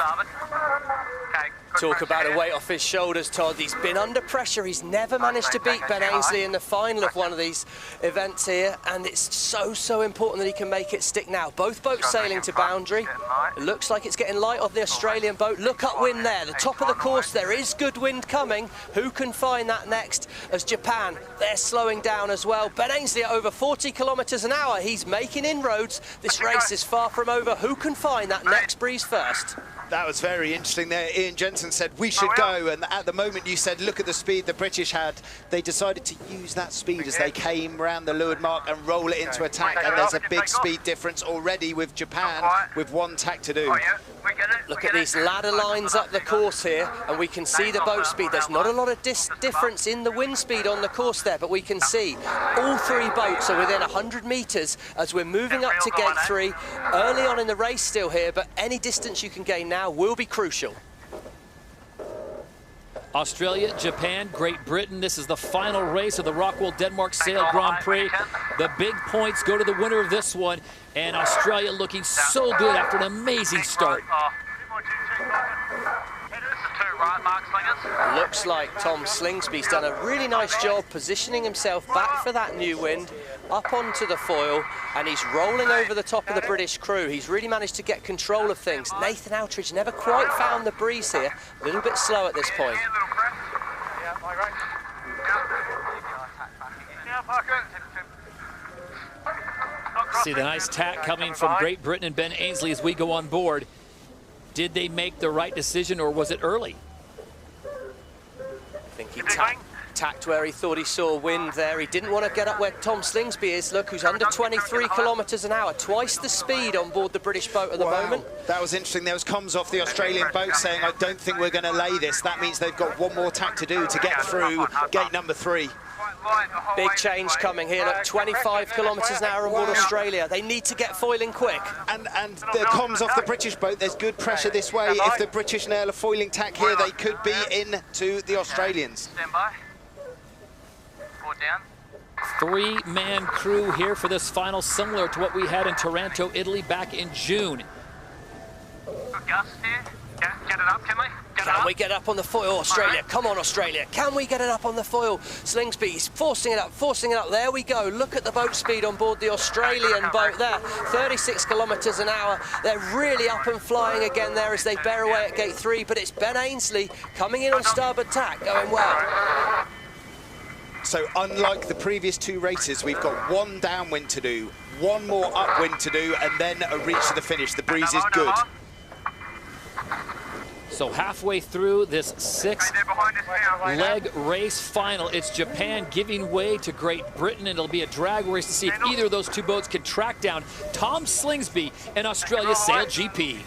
Talk about a weight off his shoulders, Todd. He's been under pressure. He's never managed to beat Ben Ainsley in the final of one of these events here, and it's so important that he can make it stick now. Both boats sailing to boundary. It looks like it's getting light on the Australian boat. Look upwind there, the top of the course. There is good wind coming. Who can find that next? As Japan, they're slowing down as well. Ben Ainsley at over 40 kilometres an hour. He's making inroads. This race is far from over. Who can find that next breeze first? That was very interesting there. Ian Jensen said we should go, and at the moment you said look at the speed the British had. They decided to use that speed as they came round the leeward mark and roll it into attack, and there's a big speed difference already with Japan with 1 tack to do. Look at these ladder lines up the course here, and we can see the boat speed. There's not a lot of difference in the wind speed on the course there, but we can see all 3 boats are within 100 metres as we're moving up to gate 3. Early on in the race still here, but any distance you can gain now will be crucial. Australia, Japan, Great Britain. This is the final race of the ROCKWOOL Denmark Sail Grand Prix. The big points go to the winner of this one, and Australia looking so good after an amazing start. the 2 right mark slingers. Looks like Tom Slingsby's done a really nice job positioning himself back for that new wind, up onto the foil, and he's rolling over the top of the British crew. He's really managed to get control of things. Nathan Outridge never quite found the breeze here, a little bit slow at this point. Yeah, my right. Yeah, park it. See the nice tack coming from Great Britain and Ben Ainsley as we go on board. Did they make the right decision, or was it early? I think he tacked where he thought he saw wind there. He didn't want to get up where Tom Slingsby is, look, who's under 23 kilometres an hour, twice the speed on board the British boat at the moment. That was interesting. There was comms off the Australian boat saying, I don't think we're going to lay this. That means they've got one more tack to do to get through gate number 3. Big change coming here, look, 25 kilometres an hour on board Australia. They need to get foiling quick. And the comms off the British boat, there's good pressure this way. If the British nail a foiling tack here, they could be into the Australians. Stand by. Forward down. 3-man crew here for this final, similar to what we had in Taranto, Italy back in June. Good gust here. Get it up, can we? Can we get up on the foil, Australia? Come on, Australia. Can we get it up on the foil? Slingsby, he's forcing it up, forcing it up. There we go. Look at the boat speed on board the Australian boat there. 36 kilometres an hour. They're really up and flying again there as they bear away at gate 3, but it's Ben Ainsley coming in on starboard tack, going well. So unlike the previous 2 races, we've got 1 downwind to do, 1 more upwind to do, and then a reach to the finish. The breeze is good. So halfway through this 6-leg race final, it's Japan giving way to Great Britain, and it'll be a drag race to see if either of those 2 boats can track down Tom Slingsby and Australia's SailGP.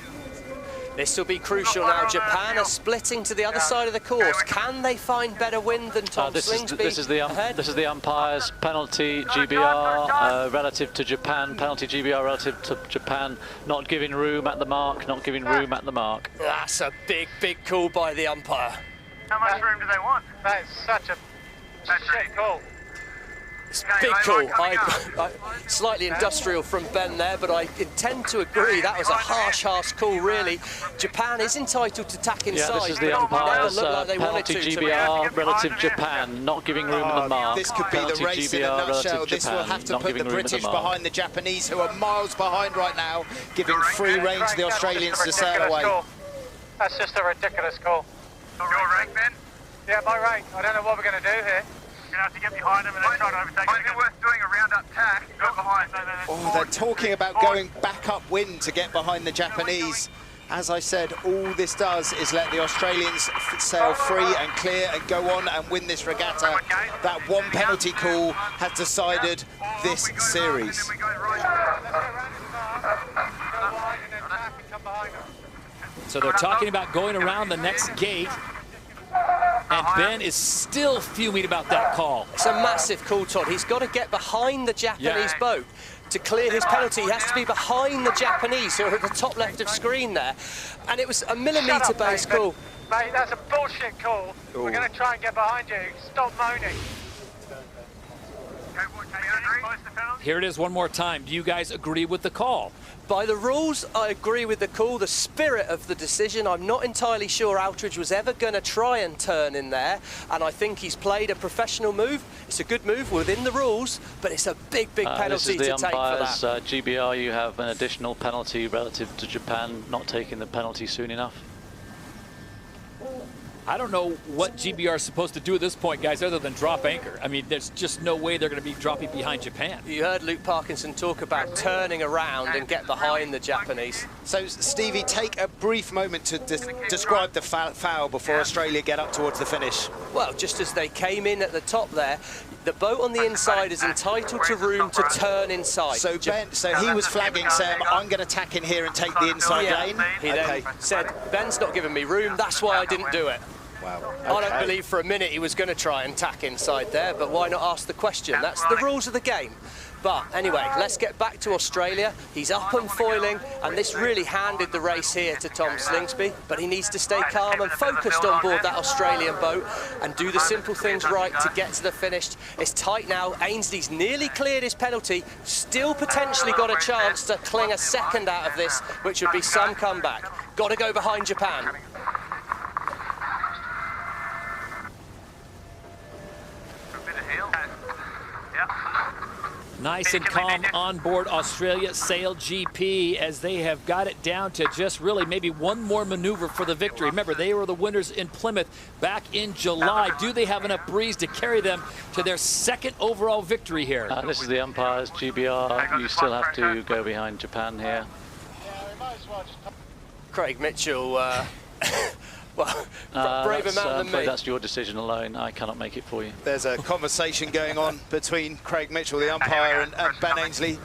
This will be crucial now. Japan are splitting to the other side of the course. Can they find better wind than Tom Slingsby? This is the umpire's penalty GBR relative to Japan. Penalty GBR relative to Japan. Not giving room at the mark. Not giving room at the mark. That's a big, big call by the umpire. How much room do they want? That is such a shit call. Big call. Slightly industrial from Ben there, but I intend to agree. That was a harsh call, really. Japan is entitled to tack inside. Yeah, this is the umpire's like penalty GBR relative Japan, not giving room at the mark. This could be the race in a nutshell. This will have to put the British behind the Japanese, who are miles behind right now, giving free rein to the Australians to sail away. That's just a ridiculous call. Your rank, Ben? Yeah, my rank. I don't know what we're going to do here. You're going to have to get behind them and then try to overtake them. Might be worth doing a round-up tack. Go behind. Oh, they're talking about going back upwind to get behind the Japanese. As I said, all this does is let the Australians sail free and clear and go on and win this regatta. That 1 penalty call has decided this series. So they're talking about going around the next gate. And Ben is still fuming about that call. It's a massive call, Todd. He's got to get behind the Japanese boat to clear his penalty. He has to be behind the Japanese, who are at the top left of screen there. And it was a millimetre-based call. Mate, that's a bullshit call. Ooh. We're going to try and get behind you. Stop moaning. Here it is one more time. Do you guys agree with the call? By the rules, I agree with the call, the spirit of the decision. I'm not entirely sure Outridge was ever going to try and turn in there, and I think he's played a professional move. It's a good move within the rules, but it's a big, big penalty to take for that. This is the umpire's GBR. You have an additional penalty relative to Japan not taking the penalty soon enough. I don't know what GBR is supposed to do at this point, guys, other than drop anchor. I mean, there's just no way they're going to be dropping behind Japan. You heard Luke Parkinson talk about turning around and get behind the Japanese. So, Stevie, take a brief moment to describe the foul before Australia get up towards the finish. Well, just as they came in at the top there, the boat on the inside is entitled to room to turn inside. So Ben, he was flagging, saying, I'm going to tack in here and take the inside lane? He then said, Ben's not giving me room, that's why I didn't do it. Wow. Okay. I don't believe for a minute he was going to try and tack inside there, but why not ask the question? That's the rules of the game. But anyway, let's get back to Australia. He's up and foiling, and this really handed the race here to Tom Slingsby, but he needs to stay calm and focused on board that Australian boat and do the simple things right to get to the finish. It's tight now. Ainsley's nearly cleared his penalty, still potentially got a chance to cling a second out of this, which would be some comeback. Got to go behind Japan. Nice and calm on board Australia SailGP as they have got it down to just really maybe one more maneuver for the victory. Remember, they were the winners in Plymouth back in July. Do they have enough breeze to carry them to their second overall victory here? This is the umpires, GBR. You still have to go behind Japan here. Craig Mitchell, well, braver man than me. That's your decision alone. I cannot make it for you. There's a conversation going on between Craig Mitchell, the umpire, and Ben Ainsley.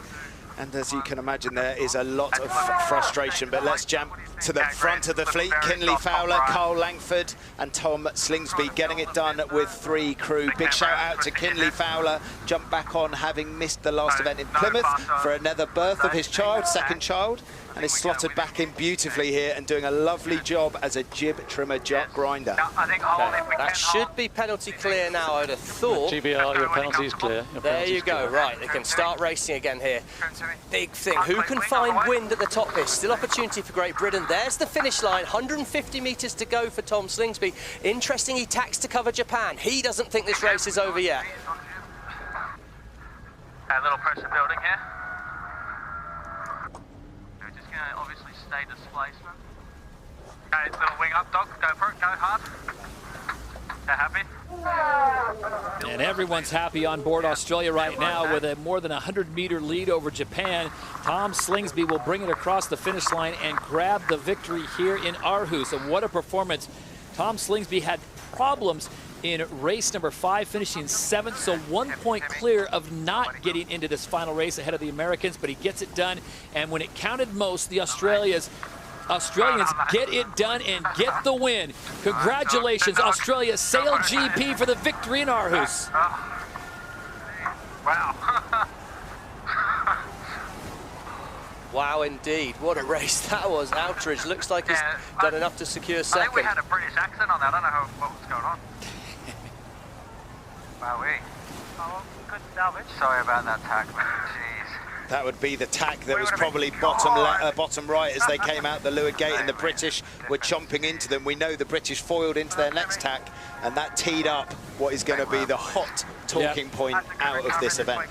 And as you can imagine, there is a lot of frustration. But let's jump to the front of the fleet. Kinley Fowler, Carl Langford, and Tom Slingsby getting it done with 3 crew. Big shout out to Kinley Fowler. Jumped back on, having missed the last event in Plymouth for another birth of his child, second child. And is slotted back in beautifully here and doing a lovely job as a jib trimmer grinder. That should be penalty clear now, I'd have thought. GBR, your penalty is clear. There you go, right, they can start racing again here. Big thing, who can find wind at the top here? Still opportunity for Great Britain. There's the finish line, 150 metres to go for Tom Slingsby. Interesting, he tacks to cover Japan. He doesn't think this race is over yet. A little pressure building here. Obviously stay displacement. Okay, little wing up, dog. Go for it. Go hard. They're happy. And everyone's happy on board Australia right now with a more than 100-meter lead over Japan. Tom Slingsby will bring it across the finish line and grab the victory here in Aarhus. And what a performance. Tom Slingsby had problems in race number 5, finishing 7th, so 1 point clear of not getting into this final race ahead of the Americans, but he gets it done. And when it counted most, the Australians get it done and get the win. Congratulations, Australia SailGP, for the victory in Aarhus. Wow. Wow, indeed. What a race that was. Outridge looks like he's done enough to secure second. I think we had a British accent on that. I don't know what was going on. Wowee. Oh, good salvage. Sorry about that tack, man. Jeez. That would be the tack that was probably bottom right as they came out the Leeward Gate, and the British were chomping into them. We know the British foiled into their next tack, and that teed up what is going to be the hot talking point out of this event.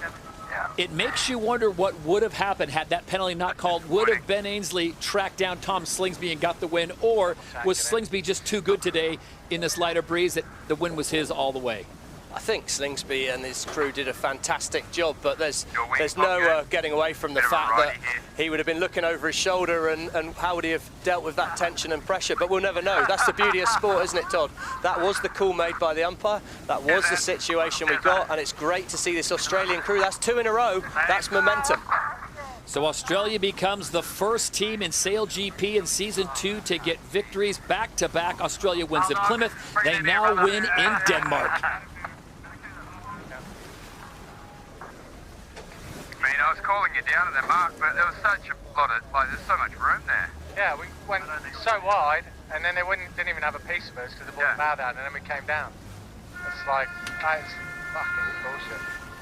It makes you wonder what would have happened had that penalty not called. Would have Ben Ainsley tracked down Tom Slingsby and got the win, or was Slingsby just too good today in this lighter breeze that the win was his all the way? I think Slingsby and his crew did a fantastic job, but there's no getting away from the fact that he would have been looking over his shoulder, and how would he have dealt with that tension and pressure? But we'll never know. That's the beauty of sport, isn't it, Todd? That was the call made by the umpire. That was the situation we got, and it's great to see this Australian crew. That's 2 in a row. That's momentum. So Australia becomes the first team in SailGP in Season 2 to get victories back-to-back. Australia wins in Plymouth. They now win in Denmark. I mean, I was calling you down at the mark, but there was such a lot of, there's so much room there. Yeah, we went so wide, and then they didn't even have a piece of us because the ball bowed out, and then we came down. It's like, it's fucking bullshit.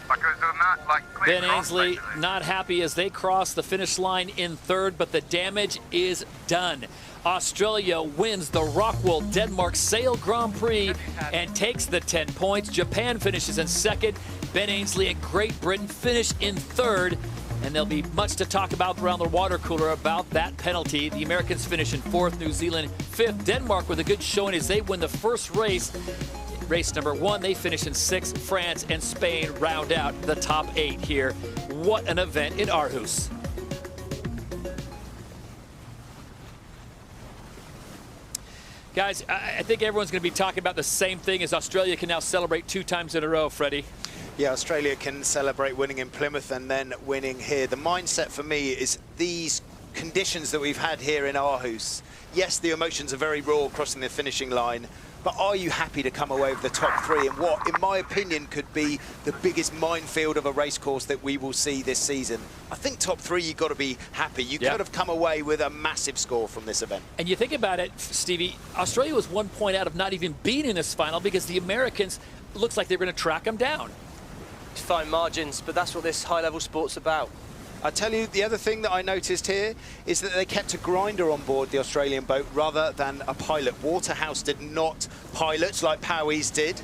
Like, it was not, like, Ben Ainsley not happy as they cross the finish line in 3rd, but the damage is done. Australia wins the ROCKWOOL Denmark Sail Grand Prix and takes the 10 points. Japan finishes in 2nd. Ben Ainsley and Great Britain finish in 3rd. And there'll be much to talk about around the water cooler about that penalty. The Americans finish in 4th, New Zealand 5th. Denmark with a good showing as they win the first race. Race number 1, they finish in 6th. France and Spain round out the top 8 here. What an event in Aarhus. Guys, I think everyone's going to be talking about the same thing as Australia can now celebrate 2 times in a row, Freddie. Yeah, Australia can celebrate winning in Plymouth and then winning here. The mindset for me is these conditions that we've had here in Aarhus. Yes, the emotions are very raw crossing the finishing line, but are you happy to come away with the top 3 in what, in my opinion, could be the biggest minefield of a race course that we will see this season? I think top 3, you've got to be happy. You could have come away with a massive score from this event. And you think about it, Stevie, Australia was 1 point out of not even being in this final because the Americans looks like they're going to track them down. Fine margins, but that's what this high-level sport's about. I tell you, the other thing that I noticed here is that they kept a grinder on board the Australian boat rather than a pilot. Waterhouse did not pilot like Powys did.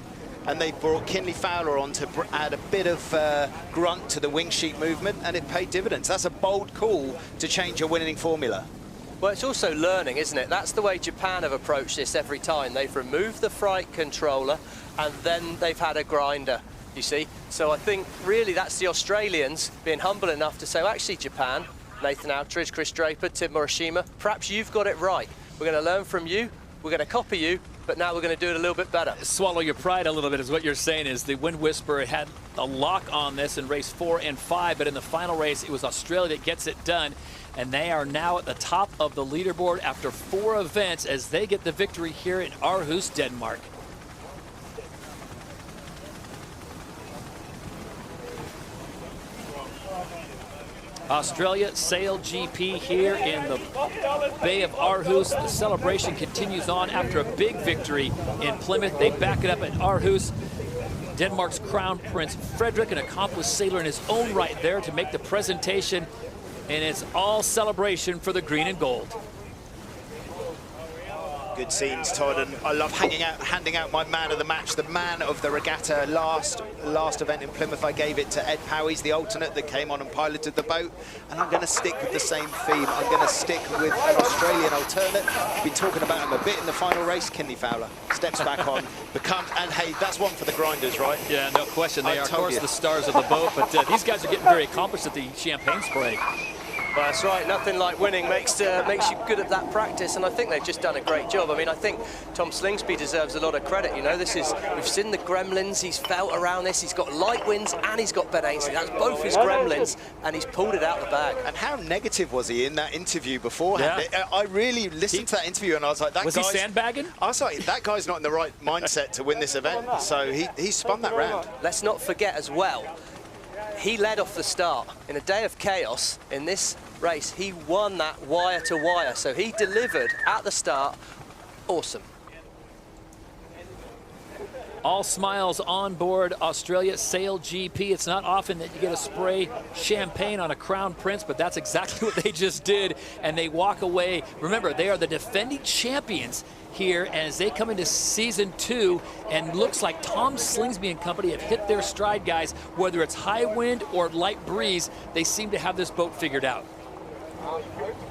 and they brought Kinley Fowler on to add a bit of grunt to the wing sheet movement, and it paid dividends. That's a bold call to change your winning formula. Well, it's also learning, isn't it? That's the way Japan have approached this every time. They've removed the flight controller, and then they've had a grinder, you see. So I think really that's the Australians being humble enough to say, well, actually, Japan, Nathan Outridge, Chris Draper, Tim Morishima, perhaps you've got it right. We're going to learn from you, we're going to copy you, but now we're going to do it a little bit better. Swallow your pride a little bit is what you're saying. Is the Wind Whisperer had a lock on this in race 4 and 5, but in the final race, it was Australia that gets it done. And they are now at the top of the leaderboard after 4 events as they get the victory here in Aarhus, Denmark. Australia SailGP here in the Bay of Aarhus. The celebration continues on after a big victory in Plymouth. They back it up at Aarhus. Denmark's Crown Prince Frederik, an accomplished sailor in his own right there to make the presentation. And it's all celebration for the green and gold. Good scenes, Todd, and I love handing out my man of the match, the man of the regatta. Last event in Plymouth, I gave it to Ed Powies, the alternate that came on and piloted the boat, and I'm going to stick with the same theme. I'm going to stick with an Australian alternate. Been talking about him a bit in the final race. Kinley Fowler steps back on, and hey, that's one for the grinders, right? Yeah, no question. They are, of course, the stars of the boat, but these guys are getting very accomplished at the champagne spray. Well, that's right. Nothing like winning makes you good at that practice, and I think they've just done a great job. I mean, I think Tom Slingsby deserves a lot of credit. You know, we've seen the gremlins. He's felt around this. He's got light winds and he's got Ben Ainsley. That's both his gremlins, and he's pulled it out the bag. And how negative was he in that interview beforehand? Yeah. I really listened to that interview, and I was like, was he sandbagging? I was like, that guy's not in the right mindset to win this event. So he spun that round. Let's not forget as well, he led off the start. In a day of chaos in this race, he won that wire to wire. So he delivered at the start. Awesome. All smiles on board Australia SailGP. It's not often that you get to spray champagne on a Crown Prince, but that's exactly what they just did, and they walk away. Remember, they are the defending champions here as they come into season 2, and looks like Tom Slingsby and company have hit their stride, guys. Whether it's high wind or light breeze, they seem to have this boat figured out.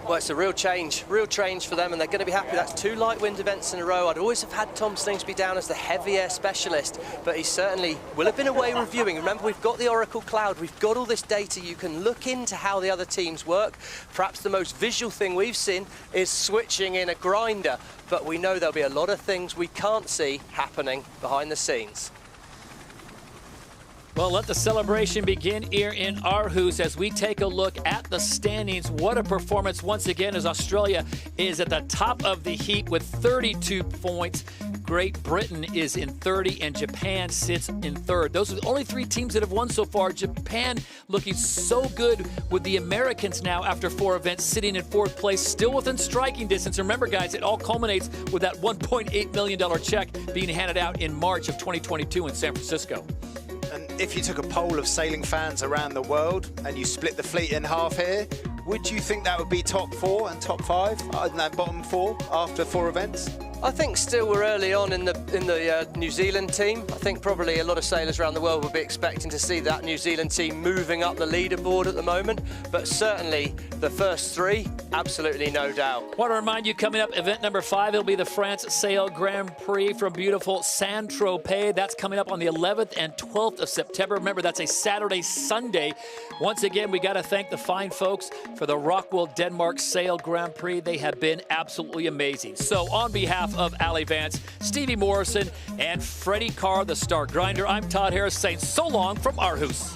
Well, it's a real change for them, and they're going to be happy. That's 2 light wind events in a row. I'd always have had Tom Slingsby down as the heavy air specialist, but he certainly will have been away reviewing. Remember, we've got the Oracle Cloud. We've got all this data. You can look into how the other teams work. Perhaps the most visual thing we've seen is switching in a grinder, but we know there'll be a lot of things we can't see happening behind the scenes. Well, let the celebration begin here in Aarhus as we take a look at the standings. What a performance once again as Australia is at the top of the heap with 32 points. Great Britain is in 30 and Japan sits in 3rd. Those are the only 3 teams that have won so far. Japan looking so good with the Americans now after 4 events sitting in 4th place, still within striking distance. Remember, guys, it all culminates with that $1.8 million check being handed out in March of 2022 in San Francisco. And if you took a poll of sailing fans around the world and you split the fleet in half here, would you think that would be top 4 and top 5 and that bottom 4 after 4 events? I think still we're early on in the New Zealand team. I think probably a lot of sailors around the world will be expecting to see that New Zealand team moving up the leaderboard at the moment. But certainly the first 3, absolutely no doubt. Want to remind you, coming up, event number 5, it'll be the France Sail Grand Prix from beautiful Saint-Tropez. That's coming up on the 11th and 12th of September. Remember, that's a Saturday, Sunday. Once again, we got to thank the fine folks for the ROCKWOOL Denmark Sail Grand Prix. They have been absolutely amazing. So on behalf of Ali Vance, Stevie Morrison, and Freddie Carr, the Star Grinder, I'm Todd Harris saying so long from Aarhus.